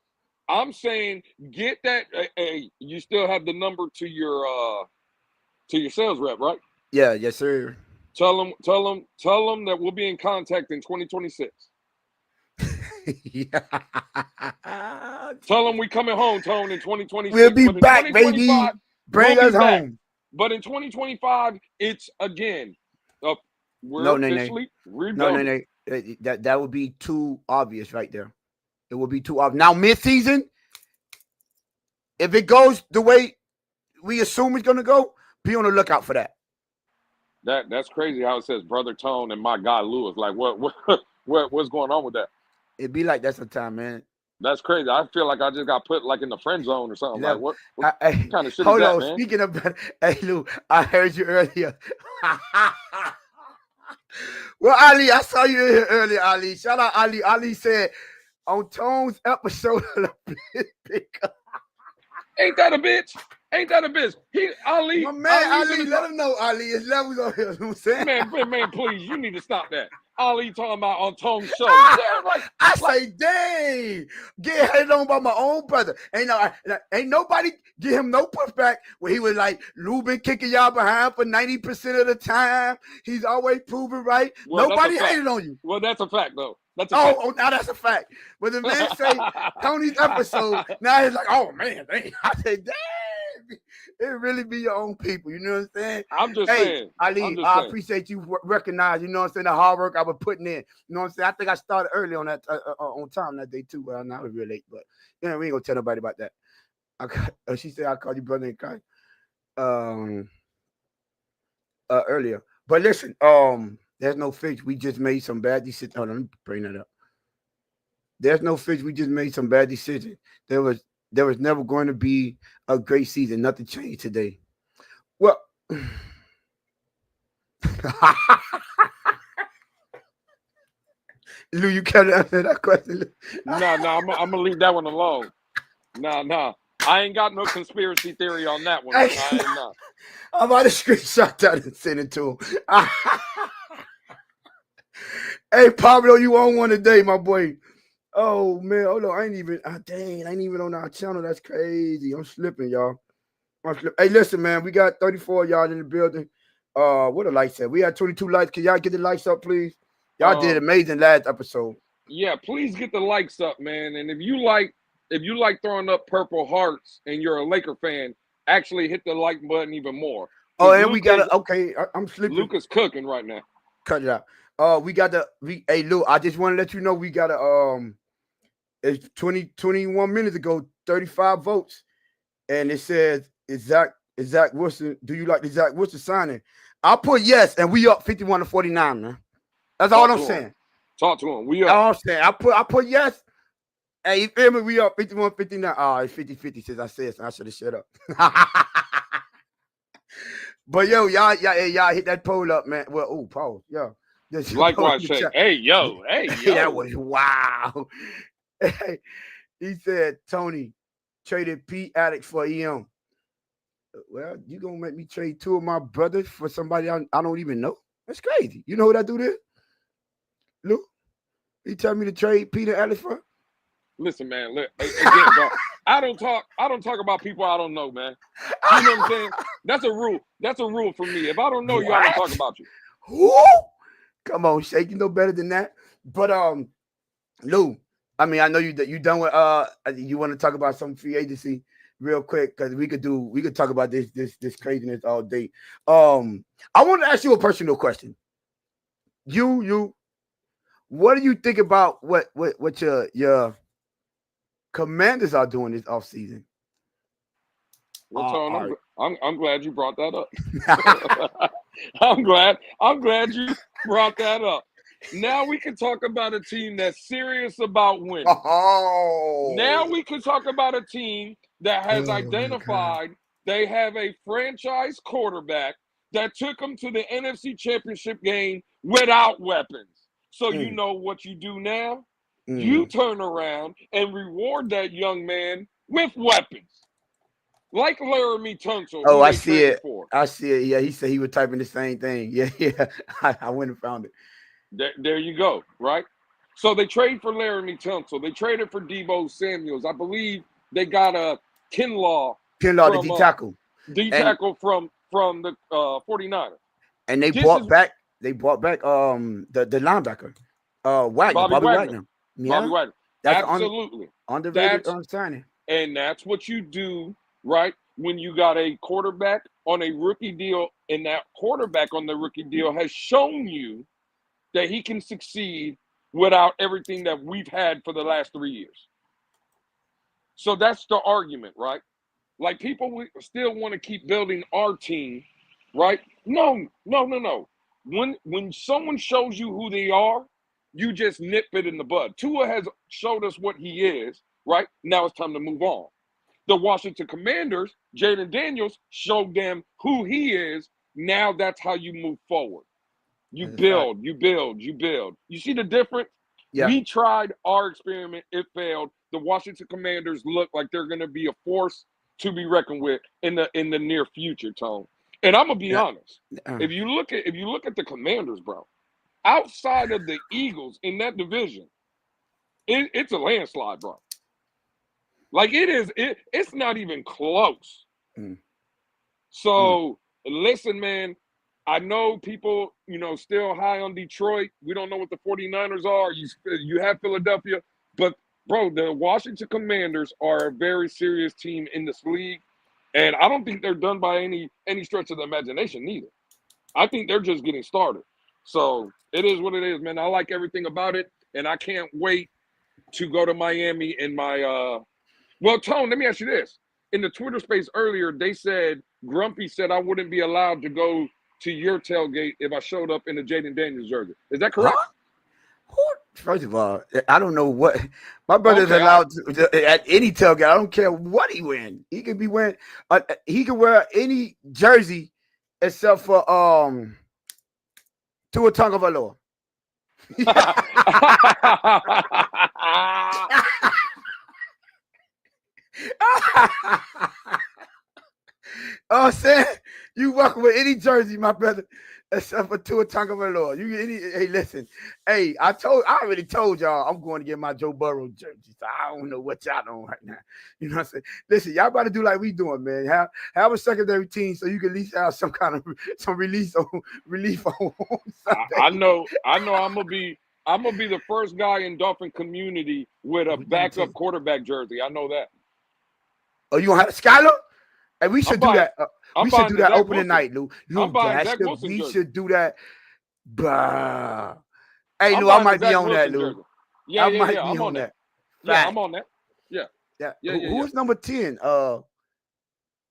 I'm saying get that. Hey, you still have the number to your sales rep, right? Yeah, yes, sir. Tell them that we'll be in contact in 2026. Yeah. Tell them we coming home, Tone, in 2026. We'll be back, baby. Bring us home. But in 2025, it's again. We're officially rebuilding. No. That would be too obvious right there. It would be too obvious. Now, mid-season, if it goes the way we assume it's going to go, be on the lookout for that. That's crazy how it says Brother Tone and my guy Lewis. Like, what's going on with that? It be like that sometimes, man. That's crazy. I feel like I just got put like in the friend zone or something. Yeah. Like what kind of shit hold is that, on. man? Speaking of that, hey Lou, I heard you earlier. Well, Ali, I saw you in here earlier, Ali. Shout out Ali. Ali said on Tone's episode of the Pickup. Ain't that a bitch? Ain't that a bitch? Ali. My man, Ali's Ali, in let him know, Ali. It's levels on here. You know what I'm saying? man, please, you need to stop that. Ali talking about on Tone's show. Yeah, I say, dang, get hated on by my own brother. Ain't nobody give him no pushback when he was like, Lou been kicking y'all behind for 90% of the time. He's always proven right. Well, Nobody hated on you. Well, that's a fact, though. That's a fact. Oh, now that's a fact. But the man say Tony's episode, now he's like, oh man, dang. I say, dang. It really be your own people, you know what I'm saying? I'm just saying. Ali, I appreciate you recognize, you know what I'm saying, the hard work I was putting in. You know what I'm saying? I think I started early on that on time that day too. Well, now it's real late, but you know, we ain't gonna tell nobody about that. She said I called you brother in kind earlier. But listen, there's no fix. We just made some bad decisions. Hold on, let me bring that up. There's no fix. We just made some bad decisions. There was never going to be a great season. Nothing changed today. Well, Lou, you can't answer that question. No, I'm gonna leave that one alone. No. I ain't got no conspiracy theory on that one. I'm about to screenshot that and send it to him. Hey, Pablo, you on one today, my boy. Oh, man. Hold on. I ain't even on our channel. That's crazy. I'm slipping, y'all. Hey, listen, man. We got 34 y'all in the building. What the lights at? We had 22 lights. Can y'all get the lights up, please? Y'all did amazing last episode. Yeah, please get the likes up, man. And if you like throwing up purple hearts and you're a Laker fan, actually hit the like button even more. Oh, and we got to, okay, I'm sleeping. Luke is cooking right now. Cut it out. Hey, Lou, I just want to let you know we got it's 21 minutes ago, 35 votes. And it says, is Zach Wilson, do you like the Zach Wilson signing? I put yes, and we up 51-49, man. That's all I'm saying. Talk to him. We up. All I'm saying. I put yes. Hey, you feel me? We up 51-59. Oh, it's 50-50 since I said so. I should have shut up. But yo, y'all hit that poll up, man. Well, pause. Yo. Likewise, Shay. Hey, yo. That was wow. He said, Tony traded Pete Alex for EM. Well, you gonna make me trade two of my brothers for somebody I don't even know? That's crazy. You know what I do this? Look, he tell me to trade Peter Alex for. Listen, man. Again, bro, I don't talk about people I don't know, man. You know what I'm saying? That's a rule. That's a rule for me. If I don't know you, I don't talk about you. Who? Come on, Shake. You know better than that. But Lou, I mean, I know you done with you want to talk about some free agency real quick because we could talk about this craziness all day. I want to ask you a personal question. You what do you think about what your Commanders are doing this offseason? Well, I'm glad you brought that up. I'm glad you brought that up. Now we can talk about a team that's serious about winning. Oh. Now we can talk about a team that has identified they have a franchise quarterback that took them to the NFC Championship game without weapons. So you know what you do now? You turn around and reward that young man with weapons. Like Laramie Tunsil. Oh, I see it. I see it. Yeah, he said he was typing the same thing. Yeah. I went and found it. There you go, right? So they trade for Laramie Tunsil. They traded for Deebo Samuels. I believe they got a Kinlaw, the D-tackle. D-tackle from the 49ers. And they brought back the linebacker. Bobby Wagner. Yeah. Bobby Wagner. That's absolutely. Underrated signing. And that's what you do, right? When you got a quarterback on a rookie deal, and that quarterback on the rookie deal has shown you that he can succeed without everything that we've had for the last 3 years. So that's the argument, right? Like, people still want to keep building our team, right? No. When someone shows you who they are, you just nip it in the bud. Tua has showed us what he is, right? Now it's time to move on. The Washington Commanders, Jaden Daniels, showed them who he is. Now that's how you move forward. You build. You see the difference? Yeah. We tried our experiment. It failed. The Washington Commanders look like they're going to be a force to be reckoned with in the near future, Tone. And I'm gonna be Yeah. honest. If you look at the Commanders, bro, outside of the Eagles in that division, it's a landslide, bro. Like it's not even close. Mm. So listen, man, I know people, still high on Detroit. We don't know what the 49ers are. You have Philadelphia, but bro, the Washington Commanders are a very serious team in this league, and I don't think they're done by any stretch of the imagination neither. I think they're just getting started. So it is what it is, man. I like everything about it, and I can't wait to go to Miami in my well, Tone, let me ask you this. In the Twitter space earlier, they said Grumpy said I wouldn't be allowed to go to your tailgate if I showed up in the Jaden Daniels jersey. Is that correct? Huh? First of all, I don't know what my brother's Okay, allowed to at any tailgate. I don't care what he wearing. He could be wearing. He could wear any jersey except for Tua Tagovailoa. I'm saying you welcome with any jersey, my brother, except for Tua Tagovailoa. Hey, listen, hey, I already told y'all I'm going to get my Joe Burrow jersey. So I don't know what y'all doing right now. You know what I'm saying? Listen, y'all about to do like we doing, man. Have a secondary team so you can at least have some kind of relief on Sunday. I know. I'm gonna be the first guy in Dolphin community with a backup quarterback jersey. I know that. Oh, you gonna have Skyler? And we should do that. We should do that opening night, Lou. We should do that. Bruh. Hey, Lou, I might be on that, Lou. Yeah, I'm on that. Yeah, I'm on that. Yeah. Who is number 10?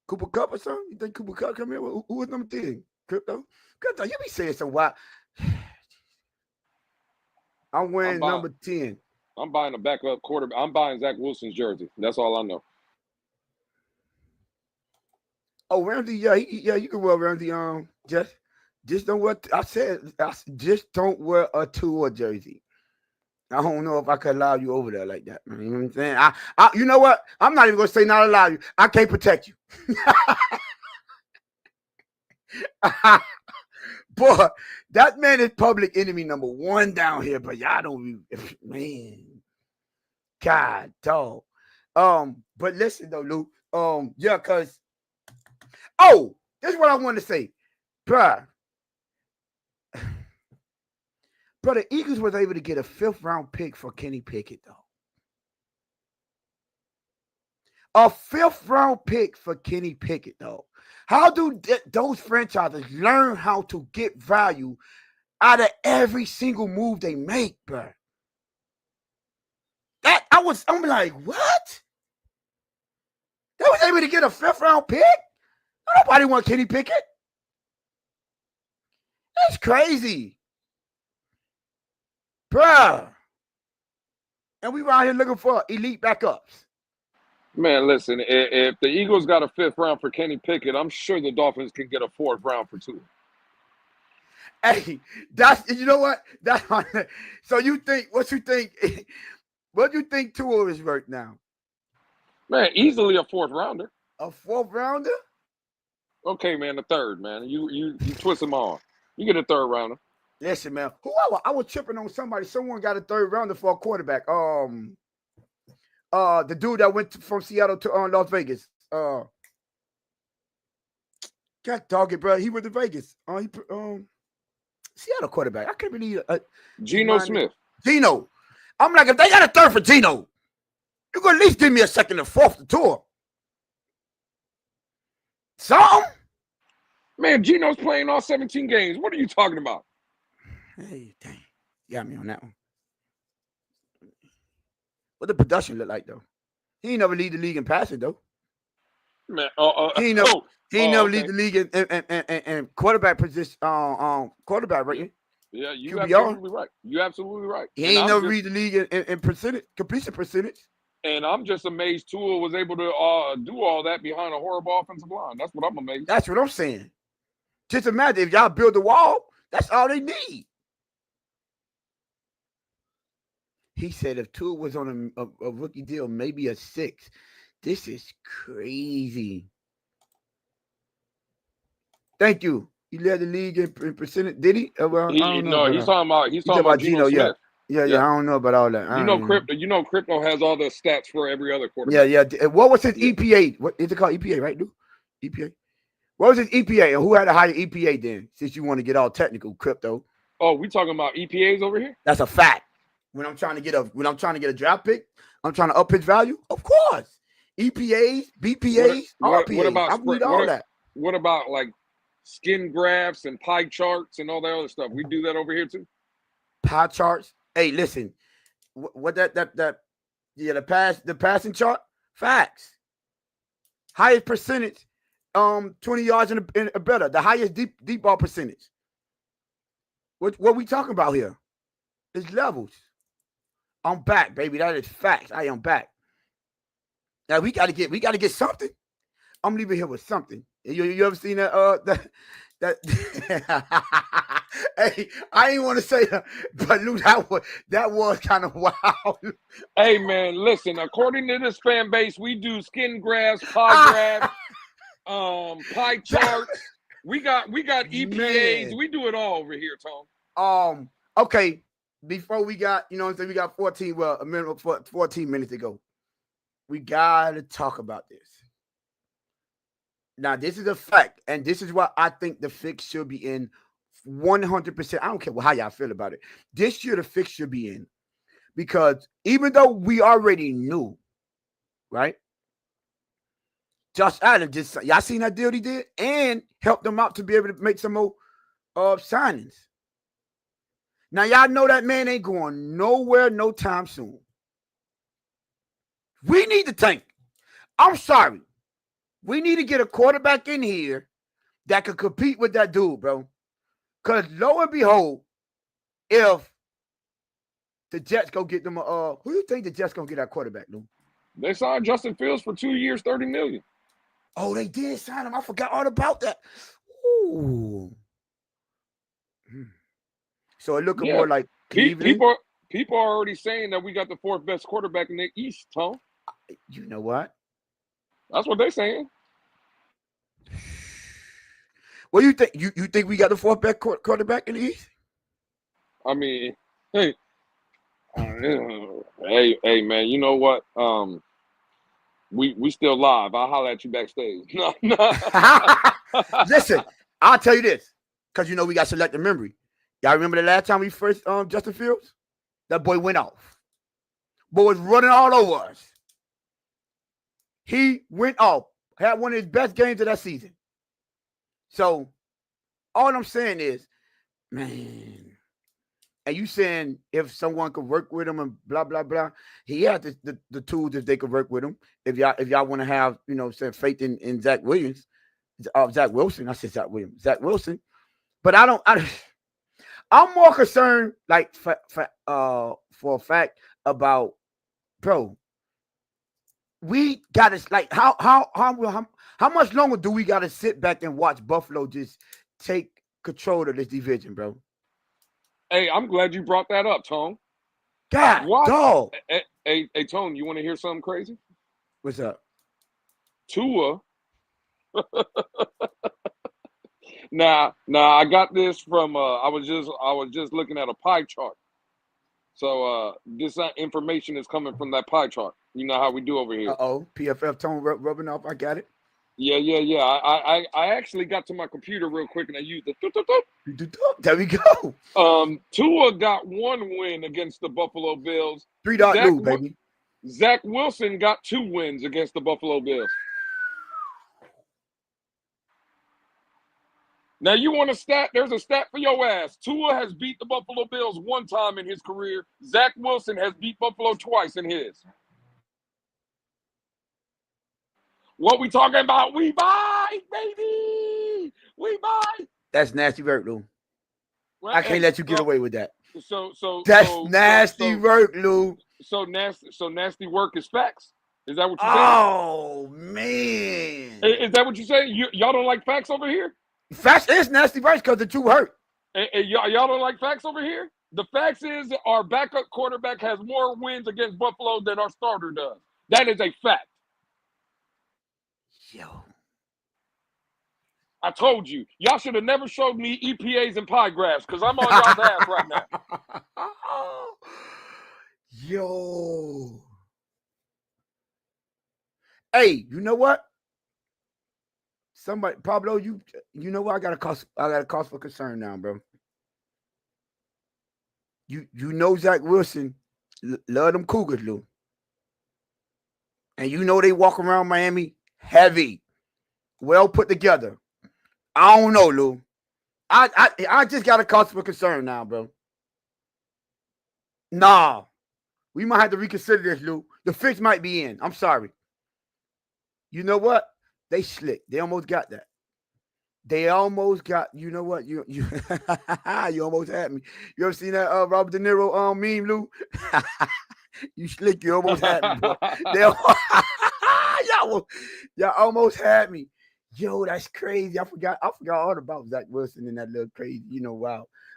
Cooper Kupp or something? You think Cooper Kupp come here? Who is number 10? Crypto, you be saying some wild. I'm wearing number 10. I'm buying a backup quarterback. I'm buying Zach Wilson's jersey. That's all I know. Oh, Ramsey, you can wear Ramsey. Just don't wear. I said, just don't wear a Tua jersey. I don't know if I could allow you over there like that. You know what I'm saying? You know what? I'm not even gonna say not allow you. I can't protect you. Boy, that man is public enemy number 1 down here, but y'all don't, man. God, dog. But listen though, Luke. Yeah, cause. Oh, this is what I want to say, bruh. Bro, the Eagles was able to get a 5th round pick for Kenny Pickett, though. A 5th round pick for Kenny Pickett, though. How do those franchises learn how to get value out of every single move they make, bro? I'm like, what? They was able to get a 5th round pick? Nobody want Kenny Pickett. That's crazy. Bruh. And we around here looking for elite backups. Man, listen, if the Eagles got a 5th round for Kenny Pickett, I'm sure the Dolphins can get a 4th round for Tua. Hey, you know what? So what you think Tua is worth now? Man, easily a 4th rounder. A 4th rounder? Okay, man, the 3rd, man. You twist them on. You get a 3rd rounder. Listen, man. I was tripping on somebody. Someone got a 3rd rounder for a quarterback. The dude that went from Seattle to Las Vegas. God dog it, bro. He went to Vegas. Seattle quarterback. I can't believe Geno Smith. Geno. I'm like, if they got a 3rd for Geno, you gonna at least give me a 2nd and 4th to tour. Something? Man, Geno's playing all 17 games. What are you talking about? Hey, dang. You got me on that one. What the production look like, though? He ain't never lead the league in passing, though. Man, he ain't never lead the league in quarterback position, quarterback rating. Yeah, you absolutely right. You're absolutely right. He ain't never lead the league in percentage, completion percentage. And I'm just amazed Tua was able to do all that behind a horrible offensive line. That's what I'm amazed. That's what I'm saying. Just imagine if y'all build the wall, that's all they need. He said if Tua was on a rookie deal, maybe a 6. This is crazy. Thank you. He led the league in percentage. Did he? Well, I don't know No, about he's that. talking about You talking about Geno Geno? Yeah, Smith. yeah. Yeah. I don't know about all that. You know crypto has all the stats for every other quarterback. Yeah. What was his EPA? What is it called? EPA, right, dude? EPA. What was his EPA, and who had a higher EPA then? Since you want to get all technical, crypto. Oh, we talking about EPAs over here? That's a fact. When I'm trying to get a draft pick, I'm trying to up his value. Of course, EPAs, BPAs, RPAs. What about I read all that. What about like skin graphs and pie charts and all that other stuff? We do that over here too. Pie charts. Hey, listen, what the passing chart. Facts. Highest percentage, 20 yards and better. The highest deep ball percentage. What we talking about here? It's levels. I'm back, baby. That is facts. I am back. Now we gotta get something. I'm leaving here with something. You ever seen that? Hey, I ain't want to say that, but Lou, that was kind of wild. Hey man, listen. According to this fan base, we do skin graphs, pie graphs, pie charts. We got EPAs. Man. We do it all over here, Tom. Okay. Before we got, we got 14 minutes to go. We gotta talk about this. Now, this is a fact, and this is what I think the fix should be in 100%. I don't care how y'all feel about it. This year, the fix should be in. Because even though we already knew, right? Josh Allen y'all seen that deal he did? And helped them out to be able to make some more signings. Now, y'all know that man ain't going nowhere no time soon. We need to think. I'm sorry. We need to get a quarterback in here that could compete with that dude, bro. Because lo and behold, if the Jets go get them, who do you think the Jets gonna get that quarterback, Lou? They signed Justin Fields for 2 years, $30 million. Oh, they did sign him. I forgot all about that. Ooh. So it looking more like Cleveland. People are already saying that we got the 4th best quarterback in the East, Tom. You know what? That's what they're saying. What do you think? You think we got the 4th best quarterback in the East? I mean, hey, man, you know what? We still live. I'll holler at you backstage. No. Listen, I'll tell you this, because we got selective memory. Y'all remember the last time we first Justin Fields? That boy went off. Boy was running all over us. He went off. Had one of his best games of that season. So, all I'm saying is, man, and you saying if someone could work with him and blah, blah, blah, he had the tools if they could work with him. If y'all want to have, faith in Zach Williams, Zach Wilson. I said Zach Williams. Zach Wilson. But I'm more concerned, like, for a fact about, bro, we got to, like, how much longer do we got to sit back and watch Buffalo just take control of this division, bro? Hey, I'm glad you brought that up, Tone. God, dog. Hey, Tone, you want to hear something crazy? What's up? Tua. Now, I got this from. I was just looking at a pie chart. So this information is coming from that pie chart. You know how we do over here. PFF Tone rubbing off. I got it. Yeah. I actually got to my computer real quick and I used the. There we go. Tua got 1 win against the Buffalo Bills. 3-dot Lou, baby. Zach Wilson got 2 wins against the Buffalo Bills. Now, you want a stat? There's a stat for your ass. Tua has beat the Buffalo Bills 1 time in his career. Zach Wilson has beat Buffalo twice in his. What we talking about? We buy, baby. We buy. That's nasty work, Lou. Well, I can't let you get away with that. That's nasty work, Lou. So nasty work is facts. Is that what you're saying? Oh, man. Is that what you're saying? Y'all don't like facts over here? Facts is nasty work because the 2 hurt. Y'all don't like facts over here? The facts is our backup quarterback has more wins against Buffalo than our starter does. That is a fact. Yo. I told you. Y'all should have never showed me EPAs and pie graphs because I'm on y'all's ass right now. Yo. Hey, you know what? Somebody, Pablo, you know what? I got a cause for concern now, bro. You know Zach Wilson love them Cougars, Lou. And you know they walk around Miami heavy, well put together. I don't know, Lou. I just got a cause for concern now, bro. Nah. We might have to reconsider this, Lou. The fix might be in. I'm sorry. You know what? They slick. They almost got that. They almost got. You know what? You you almost had me. You ever seen that Robert De Niro meme, Lou? You slick. You almost had me, bro. Y'all almost had me. Yo, that's crazy. I forgot all about Zach Wilson and that little crazy,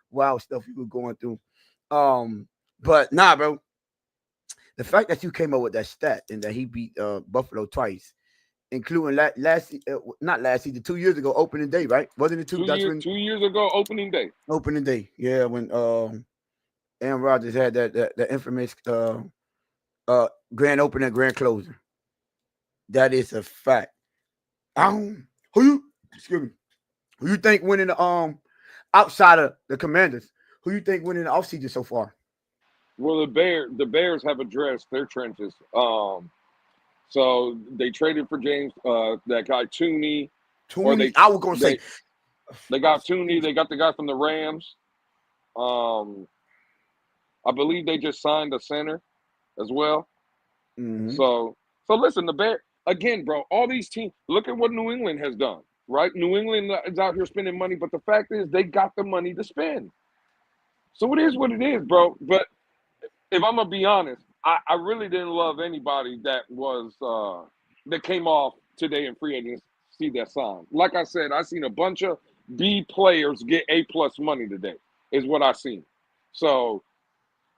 wild stuff he was going through. But nah, bro. The fact that you came up with that stat and that he beat Buffalo twice, including not last season, 2 years ago, opening day, right? Wasn't it 2 years ago, opening day. Opening day, yeah, when Aaron Rodgers had that infamous grand opening, grand closing. That is a fact. Who you think winning the outside of the Commanders? Who you think winning the offseason so far? Well, the Bears have addressed their trenches. So they traded for James, that guy Tooney. Tooney. I was gonna say they got Tooney. They got the guy from the Rams. I believe they just signed a center as well. Mm-hmm. So listen, the Bears again, bro. All these teams. Look at what New England has done. Right? New England is out here spending money, but the fact is they got the money to spend. So it is what it is, bro. But if I'm gonna be honest, I really didn't love anybody that was that came off today in free agency that signed. Like I said, I seen a bunch of B players get A+ money today, is what I seen. So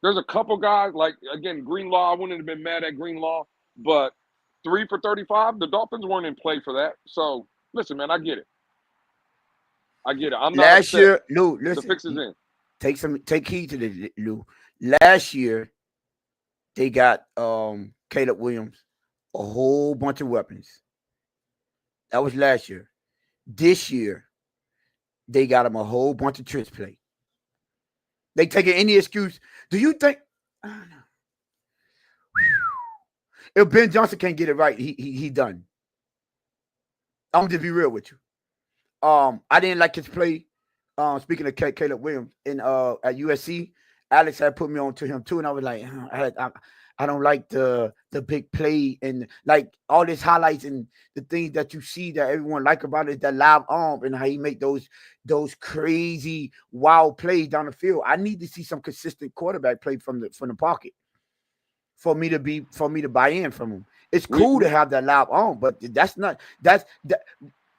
there's a couple guys like again Greenlaw. I wouldn't have been mad at Greenlaw, but 3 for 35. The Dolphins weren't in play for that. So listen, man, I get it. I'm not last upset. year, Lou. Listen, the fix is in. Take heed to this, Lou. Last year, they got Caleb Williams a whole bunch of weapons. That was last year. This year, they got him a whole bunch of trips play. They taking any excuse. Do you think? I don't know. If Ben Johnson can't get it right, he done. I'm gonna just be real with you. I didn't like his play. Speaking of Caleb Williams at USC, Alex had put me on to him too, and I was like, I don't like the big play and like all these highlights and the things that you see that everyone like about it, that live arm and how he make those crazy wild plays down the field. I need to see some consistent quarterback play from the pocket for me to buy in from him. It's cool to have that live arm, but that's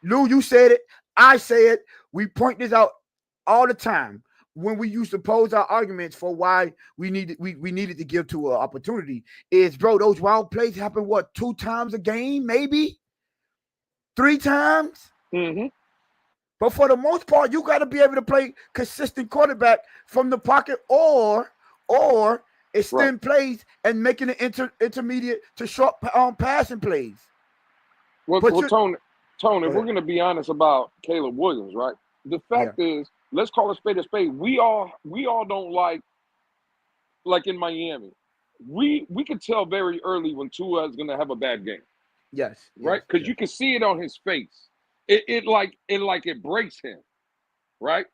Lou, you said it. I say it. We point this out all the time when we used to pose our arguments for why we needed to give to an opportunity. Is, bro, those wild plays happen, what, 2 times a game, maybe 3 times? Mm-hmm. But for the most part, you got to be able to play consistent quarterback from the pocket or extend plays and making it intermediate to short passing plays. Well, Tone, if we're going to be honest about Caleb Williams, right? The fact is, let's call a spade a spade. We all don't like in Miami. We could tell very early when Tua is going to have a bad game. Yes. Right? Because you can see it on his face. It breaks him. Right?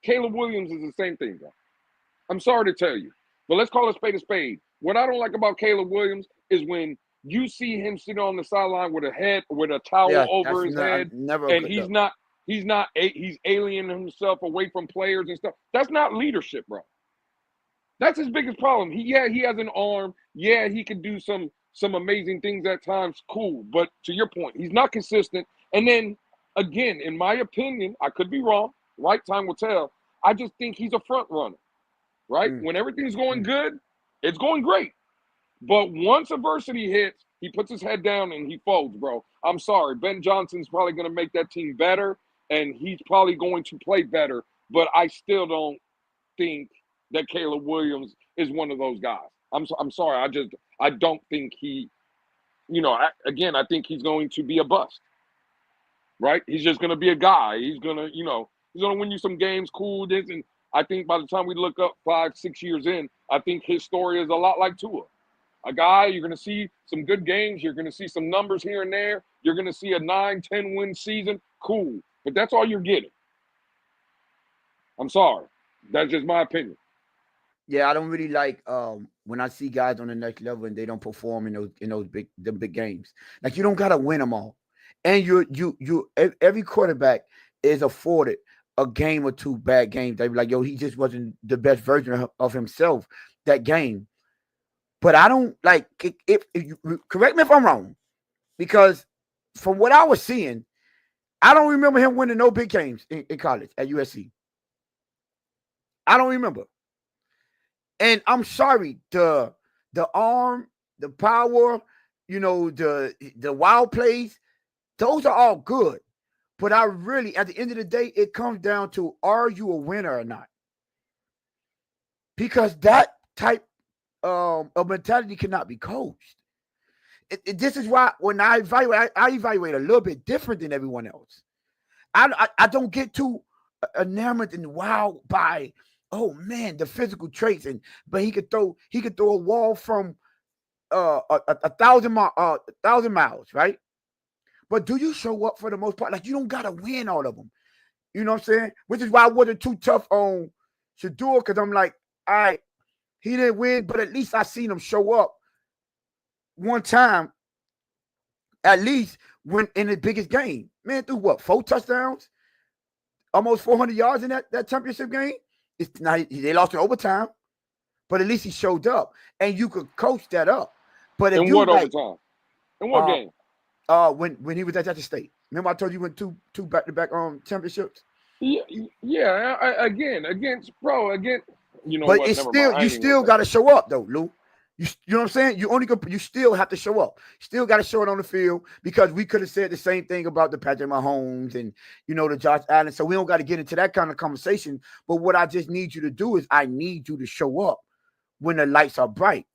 Caleb Williams is the same thing, bro. I'm sorry to tell you, but let's call a spade a spade. What I don't like about Caleb Williams is when you see him sitting on the sideline with a towel over his head, and he's alienating himself away from players and stuff. That's not leadership, bro. That's his biggest problem. He has an arm. Yeah, he can do some amazing things at times. Cool, but to your point, he's not consistent. And then again, in my opinion, I could be wrong. Right time will tell. I just think he's a front runner. Right? When everything's going good, it's going great. But once adversity hits, he puts his head down and he folds, bro. I'm sorry. Ben Johnson's probably going to make that team better, and he's probably going to play better. But I still don't think that Caleb Williams is one of those guys. I'm sorry. I don't think he. I think he's going to be a bust. Right? He's just going to be a guy. He's going to win you some games, cool. This, and I think by the time we look up 5-6 years in, I think his story is a lot like Tua. A guy, you're going to see some good games. You're going to see some numbers here and there. You're going to see a 9-10 win season. Cool. But that's all you're getting. I'm sorry. That's just my opinion. Yeah, I don't really like when I see guys on the next level and they don't perform in those big games. Like, you don't gotta win them all, and every quarterback is afforded a game or two bad games. They be like, yo, he just wasn't the best version of himself that game. But I don't like if you correct me if I'm wrong, because from what I was seeing, I don't remember him winning no big games in college at USC. I don't remember. And I'm sorry, the arm, the power, the wild plays, those are all good. But I really, at the end of the day, it comes down to, are you a winner or not? Because that type of mentality cannot be coached. This is why when I evaluate a little bit different than everyone else. I don't get too enamored and wowed by, oh man, the physical traits, but he could throw a wall from 1,000 miles, right? But do you show up for the most part? Like, you don't gotta win all of them. You know what I'm saying? Which is why I wasn't too tough on Shedeur, because I'm like, all right, he didn't win, but at least I seen him show up one time, at least when in the biggest game. Man, threw what, 4 touchdowns? Almost 400 yards in that championship game? It's not, they lost in overtime, but at least he showed up, and you could coach that up. But if in what overtime? In what game? When he was at Georgia State. Remember I told you he went two back-to-back championships. Yeah. Again, you know. But what? it's still you still got to show up though, Lou. You know what I'm saying? You still have to show up. Still got to show it on the field, because we could have said the same thing about the Patrick Mahomes and the Josh Allen. So we don't got to get into that kind of conversation. But what I just need you to do is I need you to show up when the lights are bright.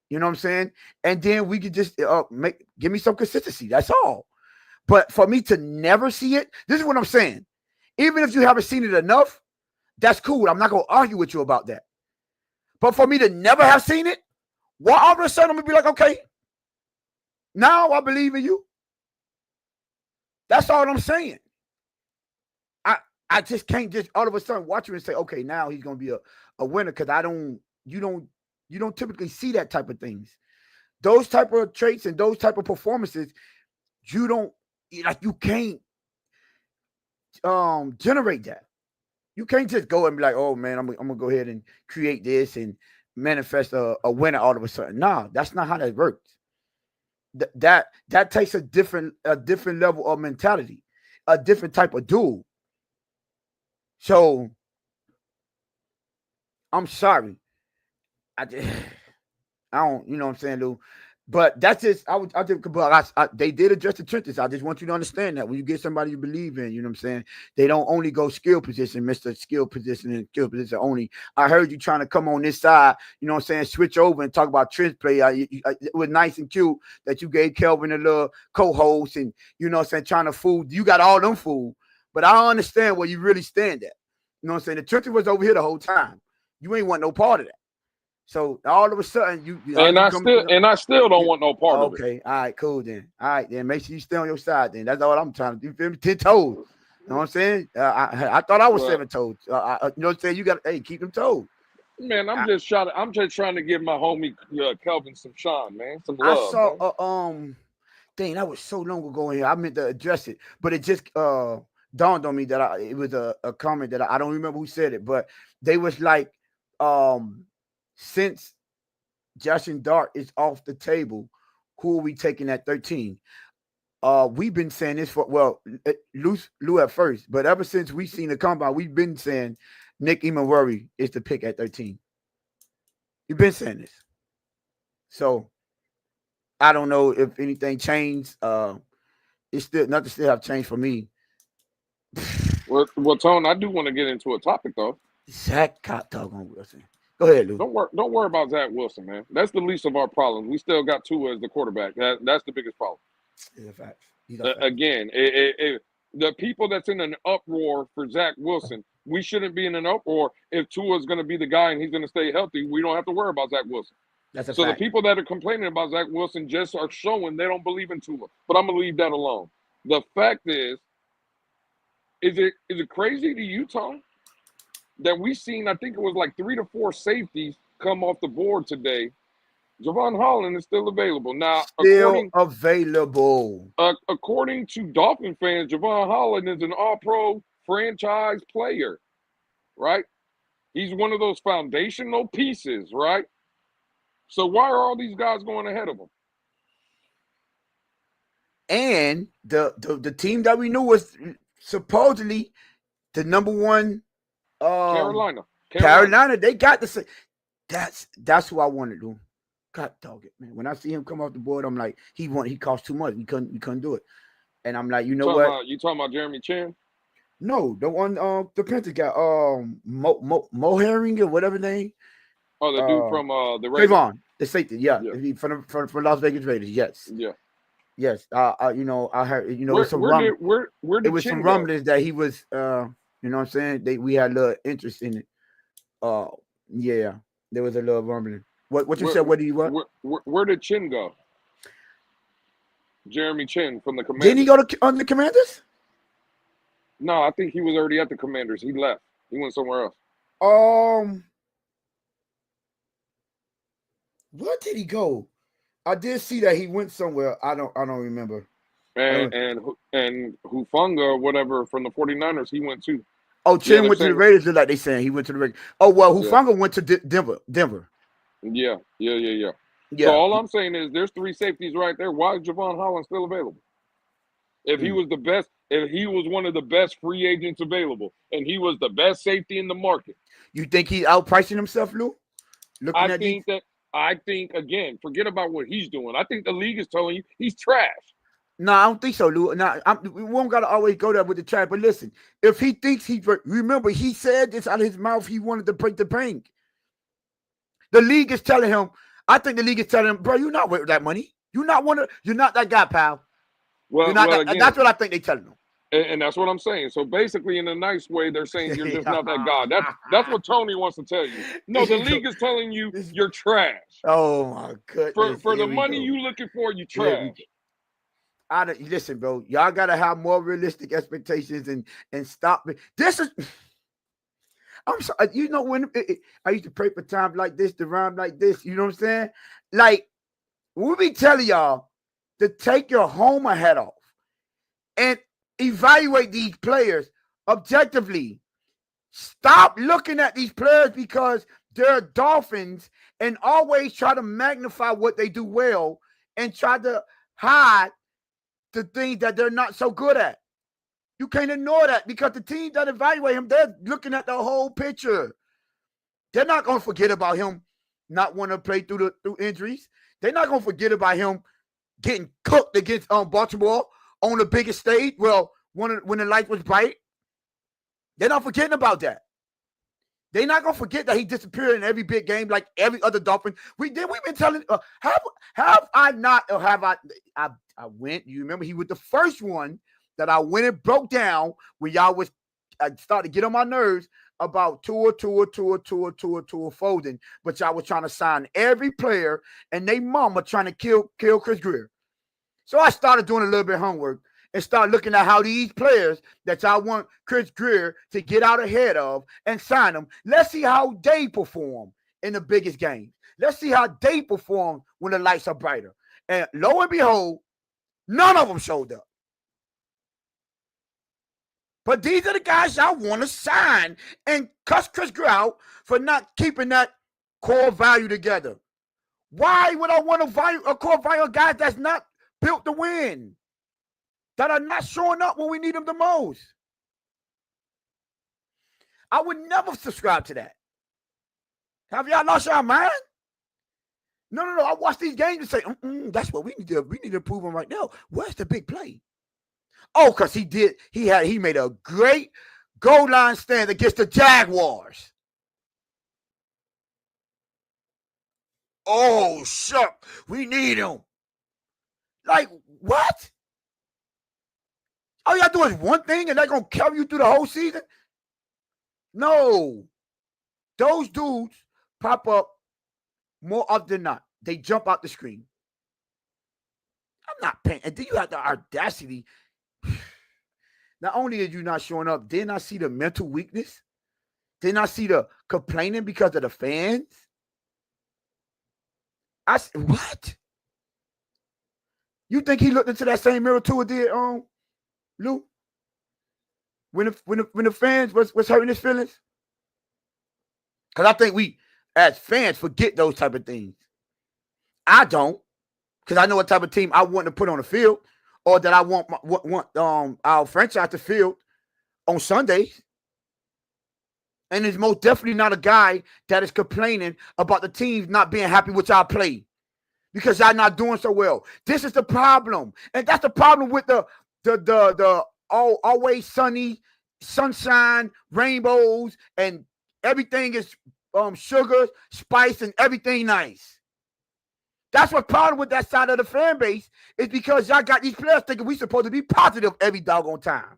You know what I'm saying? And then we could just give me some consistency. That's all. But for me to never see it, this is what I'm saying. Even if you haven't seen it enough, that's cool. I'm not going to argue with you about that. But for me to never have seen it, well, all of a sudden I'm going to be like, okay, now I believe in you. That's all I'm saying. I just can't just all of a sudden watch you and say, okay, now he's going to be a winner, because you don't typically see that type of things. Those type of traits and those type of performances, you can't generate that. You can't just go and be like, oh man, I'm gonna go ahead and create this and manifest a winner all of a sudden. No, that's not how that works. That takes a different level of mentality, a different type of duel. So I'm sorry. I don't, you know what I'm saying, Lou? But that's just, they did address the trenches. I just want you to understand that when you get somebody you believe in, you know what I'm saying, they don't only go skill position, Mr. Skill position and skill position only. I heard you trying to come on this side, you know what I'm saying, switch over and talk about trench play. It was nice and cute that you gave Kelvin a little co-host and, you know what I'm saying, trying to fool. You got all them fooled. But I don't understand where you really stand at. You know what I'm saying? The trenches was over here the whole time. You ain't want no part of that. So all of a sudden, I still don't want no part of it. Okay, all right, cool then. All right, then make sure you stay on your side. Then that's all I'm trying to do. You feel me? 10 toes. You know what I'm saying? I thought I was 7 toes. You know what I'm saying? You got to keep them toes. Man, I'm just trying to give my homie Kelvin some shine, man, some love. I saw dang, that was so long ago in here. I meant to address it, but it just dawned on me that it was a comment that I don't remember who said it, but they was like, since Jackson Dart is off the table, who are we taking at 13? We've been saying this for, well, Lou at first, but ever since we've seen the combine, we've been saying Nick Emmanwori is the pick at 13. You've been saying this. So I don't know if anything changed. It's still nothing still have changed for me. Well, Tone, I do want to get into a topic though. Zach doggone Wilson. Go ahead, Lou. Don't worry about Zach Wilson, man. That's the least of our problems. We still got Tua as the quarterback. That's the biggest problem. He's a fact. He's a fact. Again, the people that's in an uproar for Zach Wilson, we shouldn't be in an uproar if Tua is going to be the guy and he's going to stay healthy. We don't have to worry about Zach Wilson. That's a So fact. the people that are complaining about Zach Wilson just are showing they don't believe in Tua. But I'm gonna leave that alone. The fact is it crazy to you, Tom, that we seen, I think it was like 3 to 4 safeties come off the board today. Javon Holland is still available. Now, Still available. According to Dolphin fans, Javon Holland is an all-pro franchise player, right? He's one of those foundational pieces, right? So why are all these guys going ahead of him? And the team that we knew was supposedly the number one Carolina. They got the same. That's who I wanted to do. God dog it, man. When I see him come off the board, I'm like, he cost too much. We couldn't do it. And I'm like, you know what? You talking about Jeremy Chin? No, the one the Panthers got Mo Herring or whatever name. Oh, the dude from the Raiders. Trayvon, the safety, yeah. From Las Vegas Raiders, yes. Yeah. Yes. You know, I heard, you know, where it was some rumblings that he was you know what I'm saying? We had a little interest in it. Yeah, there was a little rumbling. What you said? What did he what? Where did Chin go? Jeremy Chin from the Commanders. Didn't he go on the Commanders? No, I think he was already at the Commanders. He left. He went somewhere else. Where did he go? I did see that he went somewhere. I don't remember. And Hufanga, whatever, from the 49ers, he went too. Oh, Chin went to the Raiders, like they saying he went to the Raiders. Oh, well, Hufanga went to Denver. Yeah. So all I'm saying is there's 3 safeties right there. Why is Javon Holland still available? If he was the best, if he was one of the best free agents available, and he was the best safety in the market. You think he's outpricing himself, Lou? I think, again, forget about what he's doing. I think the league is telling you he's trash. No, I don't think so, Lou. No, we won't got to always go there with the trash. But listen, if he thinks remember, he said this out of his mouth, he wanted to break the bank. The league is telling him, I think the league is telling him, bro, you're not worth that money. You're not that guy, pal. Well, again, that's what I think they're telling him. And that's what I'm saying. So basically, in a nice way, they're saying you're just not that guy. That's what Tony wants to tell you. No, the league is telling you you're trash. Oh my goodness! For the money you looking for, you trash. Listen, bro. Y'all gotta have more realistic expectations and stop it. This is. I'm sorry. You know when I used to pray for times like this, to rhyme like this. You know what I'm saying? Like we be telling y'all to take your Homer hat off and evaluate these players objectively. Stop looking at these players because they're Dolphins and always try to magnify what they do well and try to hide the things that they're not so good at. You can't ignore that because the team that evaluate him, they're looking at the whole picture. They're not going to forget about him not wanting to play through injuries. They're not going to forget about him getting cooked against Baltimore on the biggest stage. Well, when the light was bright. They're not forgetting about that. They're not going to forget that he disappeared in every big game like every other Dolphin. We've been telling, have I not, or have I went, you remember he was the first one that I went and broke down when y'all was started to get on my nerves about Tua folding, but y'all was trying to sign every player and they mama trying to kill Chris Grier. So I started doing a little bit of homework and start looking at how these players that y'all want Chris Grier to get out ahead of and sign them. Let's see how they perform in the biggest games. Let's see how they perform when the lights are brighter. And lo and behold, none of them showed up. But these are the guys y'all want to sign and cuss Chris Grier out for not keeping that core value together. Why would I want a core value of guys that's not built to win? That are not showing up when we need them the most? I would never subscribe to that. Have y'all lost your mind? No. I watch these games and say, that's what we need to. We need to improve on right now. Where's the big play? Oh, because he made a great goal line stand against the Jaguars. Oh, shuck. We need him. Like, what? All you gotta do is one thing and they're gonna carry you through the whole season? No. Those dudes pop up more often than not. They jump out the screen. I'm not paying. And then you have the audacity. Not only are you not showing up, didn't I see the mental weakness? Didn't I see the complaining because of the fans? I said, what? You think he looked into that same mirror too, or did Lou? When the fans was hurting his feelings? Because I think we, as fans, forget those type of things. I don't, because I know what type of team I want to put on the field, or that I want our franchise to field on Sundays. And it's most definitely not a guy that is complaining about the teams not being happy with y'all play because y'all not doing so well. This is the problem, and that's the problem with the always sunny, sunshine, rainbows, and everything is sugar, spice, and everything nice. That's what problem with that side of the fan base is because y'all got these players thinking we supposed to be positive every doggone time.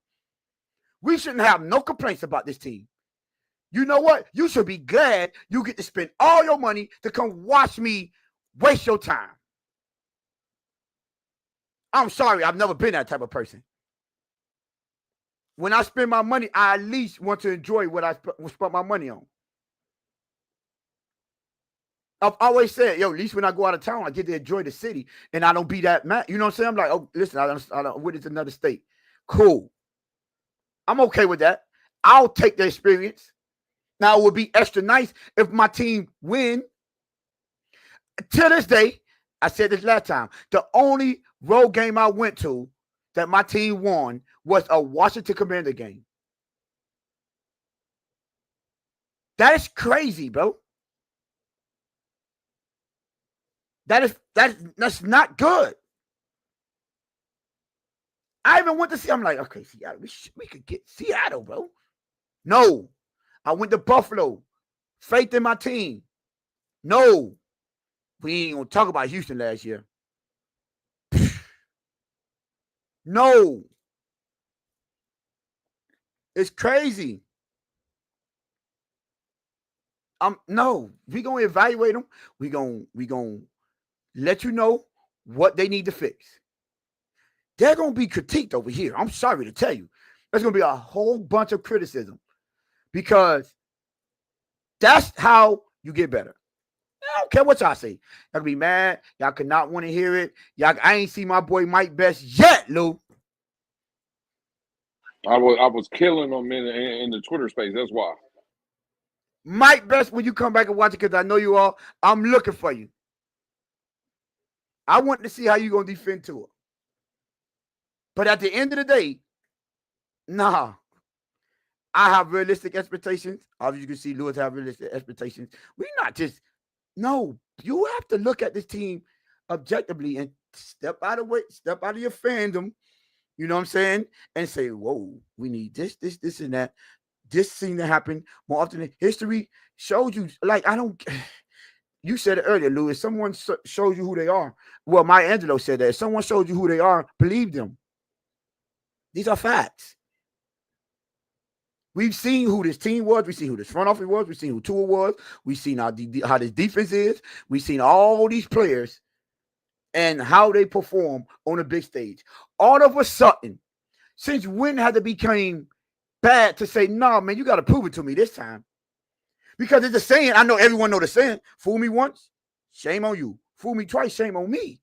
We shouldn't have no complaints about this team. You know what? You should be glad you get to spend all your money to come watch me waste your time. I'm sorry, I've never been that type of person. When I spend my money, I at least want to enjoy what I spent my money on. I've always said, at least when I go out of town, I get to enjoy the city and I don't be that mad. You know what I'm saying? I'm like, oh, listen, I don't what is another state? Cool. I'm okay with that. I'll take the experience. Now, it would be extra nice if my team win. To this day, I said this last time, the only road game I went to that my team won was a Washington Commander game. That is crazy, bro. That's not good. I even went to see. I'm like, okay, Seattle, we could get Seattle, bro. No, I went to Buffalo. Faith in my team. No, we ain't gonna talk about Houston last year. No, it's crazy. No, we gonna evaluate them. We gonna let you know what they need to fix. They're going to be critiqued over here. I'm sorry to tell you. There's going to be a whole bunch of criticism because that's how you get better. I don't care what y'all say. Y'all can be mad. Y'all could not want to hear it. I ain't see my boy Mike Best yet, Lou. I was killing them in the Twitter space. That's why. Mike Best, when you come back and watch it, because I know you all, I'm looking for you. I want to see how you're going to defend Tua. But at the end of the day, nah. I have realistic expectations. Obviously, you can see Lewis have realistic expectations. We're not just, no. You have to look at this team objectively and step out of your fandom, you know what I'm saying? And say, whoa, we need this, and that. This seemed to happen more often than history shows you. Like, you said it earlier, Lewis. Someone shows you who they are. Well, Maya Angelou said that. If someone showed you who they are, believe them. These are facts. We've seen who this team was. We've seen who this front office was. We've seen who Tua was. We've seen how this defense is. We've seen all these players and how they perform on a big stage. All of a sudden, since when had it become bad to say, no, man, you got to prove it to me this time? Because it's a saying. I know everyone knows the saying. Fool me once, shame on you. Fool me twice, shame on me.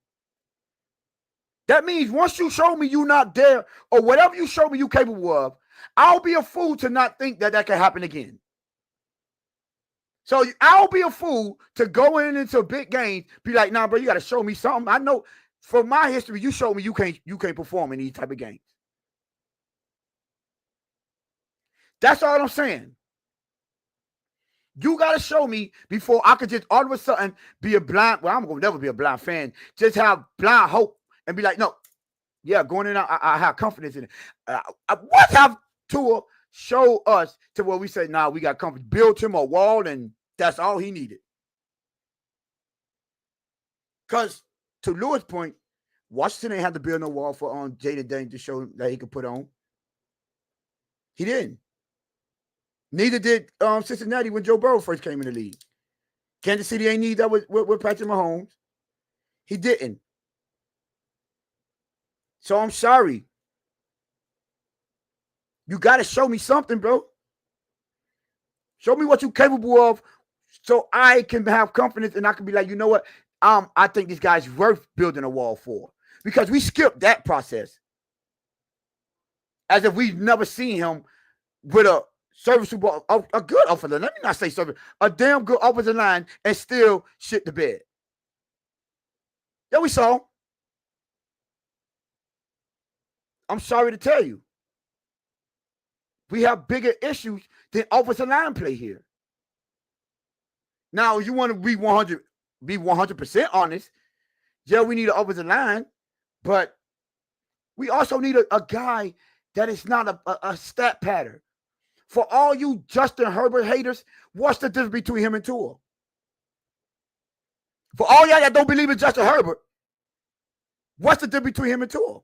That means once you show me you're not there, or whatever you show me you're capable of, I'll be a fool to not think that can happen again. So I'll be a fool to go into big games, be like, nah, bro, you got to show me something. I know from my history, you showed me you can't perform in these type of games. That's all I'm saying. You got to show me before I could just all of a sudden be a blind. Well, I'm going to never be a blind fan. Just have blind hope and be like, no, yeah, going in, I have confidence in it. What have Tua show us to where we say, nah, we got confidence. Build him a wall, and that's all he needed. Because to Lewis' point, Washington ain't had to build no wall for Jaden Daniels to show that he could put on. He didn't. Neither did Cincinnati when Joe Burrow first came in the league. Kansas City ain't need that with Patrick Mahomes. He didn't. So I'm sorry. You got to show me something, bro. Show me what you're capable of so I can have confidence and I can be like, you know what? I think this guy's worth building a wall for. Because we skipped that process. As if we've never seen him with a serviceable, a good offensive line. Let me not say service, a damn good offensive line and still shit the bed. Yeah, we saw. I'm sorry to tell you. We have bigger issues than offensive line play here. Now, you want to be 100% honest. Yeah, we need an offensive line, but we also need a guy that is not a stat pattern. For all you Justin Herbert haters, what's the difference between him and Tua? For all y'all that don't believe in Justin Herbert, what's the difference between him and Tua?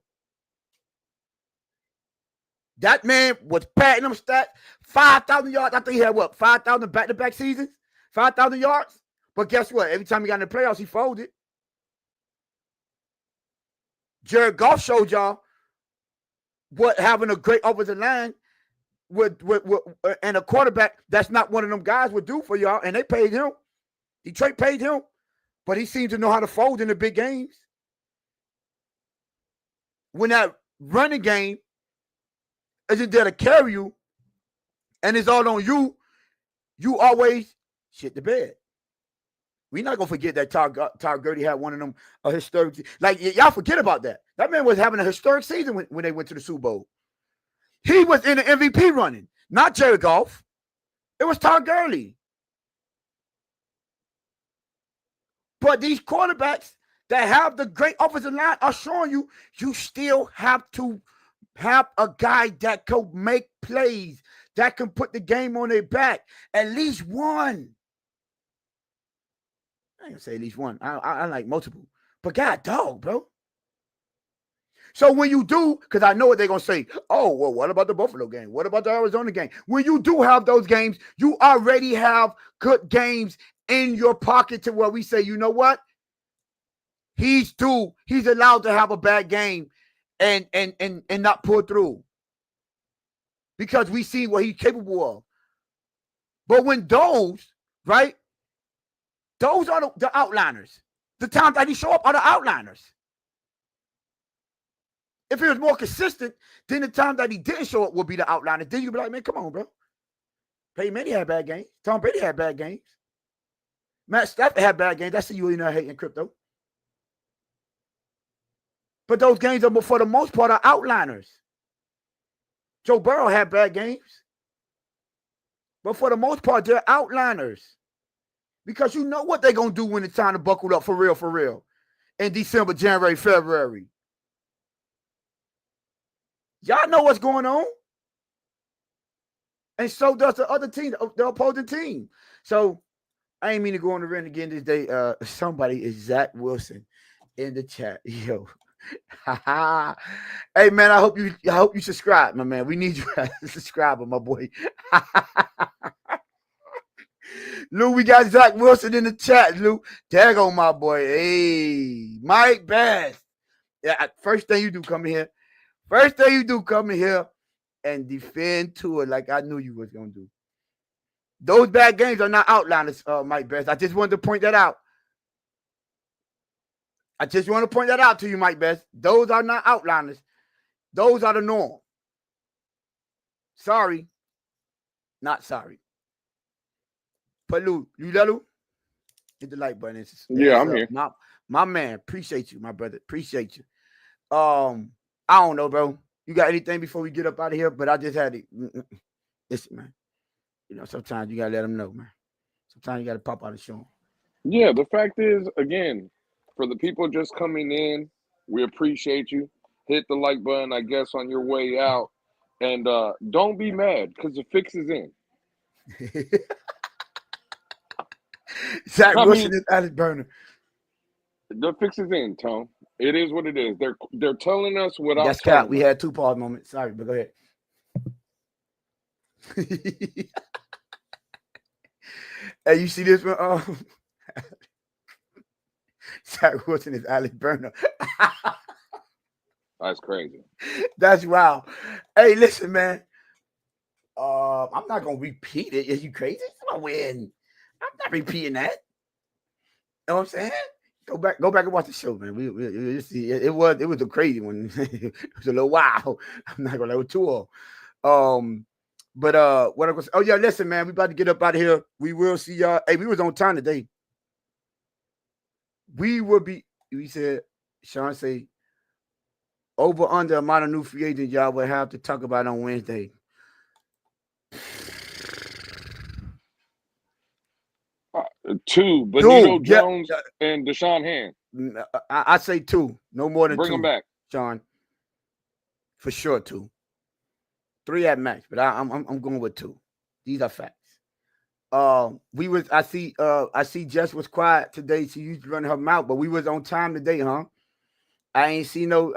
That man was patting them stats, 5,000 yards. I think he had what, 5,000 back-to-back seasons? 5,000 yards? But guess what? Every time he got in the playoffs, he folded. Jared Goff showed y'all what having a great offensive line with and a quarterback that's not one of them guys would do for y'all, and they paid him. Detroit paid him, but he seems to know how to fold in the big games. When that running game isn't there to carry you, and it's all on you, you always shit the bed. We're not going to forget that Todd Gurley had one of them historic. Like, y'all forget about that. That man was having a historic season when they went to the Super Bowl. He was in the MVP running, not Jared Goff. It was Todd Gurley. But these quarterbacks that have the great offensive line are showing you, you still have to have a guy that can make plays, that can put the game on their back. At least one. I ain't gonna say at least one. I like multiple. But God dog, bro. So when you do, because I know what they're gonna say, oh, well, what about the Buffalo game? What about the Arizona game? When you do have those games, you already have good games in your pocket to where we say, you know what? He's allowed to have a bad game and not pull through. Because we see what he's capable of. But when those, right? Those are the outliners. The times that he show up are the outliners. If he was more consistent, then the time that he didn't show up would be the outliners. Then you'd be like, man, come on, bro. Peyton Manning had bad games. Tom Brady had bad games. Matt Stafford had bad games. That's you not hating crypto. But those games are, for the most part, are outliners. Joe Burrow had bad games. But for the most part, they're outliners. Because you know what they're going to do when it's time to buckle up for real. In December, January, February. Y'all know what's going on. And so does the other team, the opposing team. So I ain't mean to go on the rant again this day. Somebody is Zach Wilson in the chat. Yo. Hey man, I hope you subscribe, my man. We need you as a subscriber, my boy. Lou, we got Zach Wilson in the chat, Lou. Tag on my boy. Hey, Mike Bass. Yeah, first thing you do, come in here. First thing you do, come in here and defend Tua like I knew you was going to do. Those bad games are not outliners, Mike Best. I just wanted to point that out. I just want to point that out to you, Mike Best. Those are not outliners. Those are the norm. Sorry. Not sorry. But Lou, you there, Lou? Hit the like button. Yeah, I'm here. My man, appreciate you, my brother. Appreciate you. I don't know, bro. You got anything before we get up out of here? But I just had to listen, man. You know, sometimes you gotta let them know, man. Sometimes you got to pop out and show 'em. Yeah, the fact is, again, for the people just coming in, we appreciate you. Hit the like button, I guess, on your way out. And don't be mad because the fix is in. Zach I Wilson mean, is Alex Burner. the fix is in, Tone. It is what it is. They're telling us without That's telling cap. We us. had 2 pause moments. Sorry, but go ahead. Hey, you see this one? Zach Wilson is Alex Burner. That's crazy. That's wild. Hey, listen, man. I'm not gonna repeat it. Are you crazy? I'm not repeating that. You know what I'm saying? Go back and watch the show, man. We see it was a crazy one. It was a little wild. I'm not gonna let it too long. But what I was, oh yeah, listen, man, we about to get up out of here. We will see y'all. Hey, we was on time today. We said, Sean say, over under amount of new free agents y'all will have to talk about on Wednesday. 2, Benito Dude, yeah, Jones and Deshaun Hand. I say 2, no more than Bring 2. them back, Sean. For sure, 2, 3 at max, but I'm going with 2. These are facts. I see Jess was quiet today. She used to run her mouth, but we was on time today, huh? I ain't see no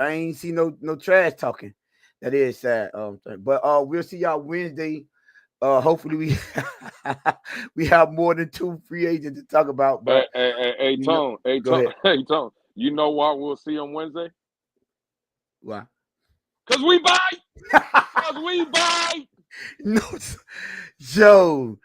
trash talking. That is sad. But we'll see y'all Wednesday. Hopefully we have more than 2 free agents to talk about. But hey, Tone, hey, Tone. You know why we'll see on Wednesday? Why? Because we buy. Because we buy. No, Joe.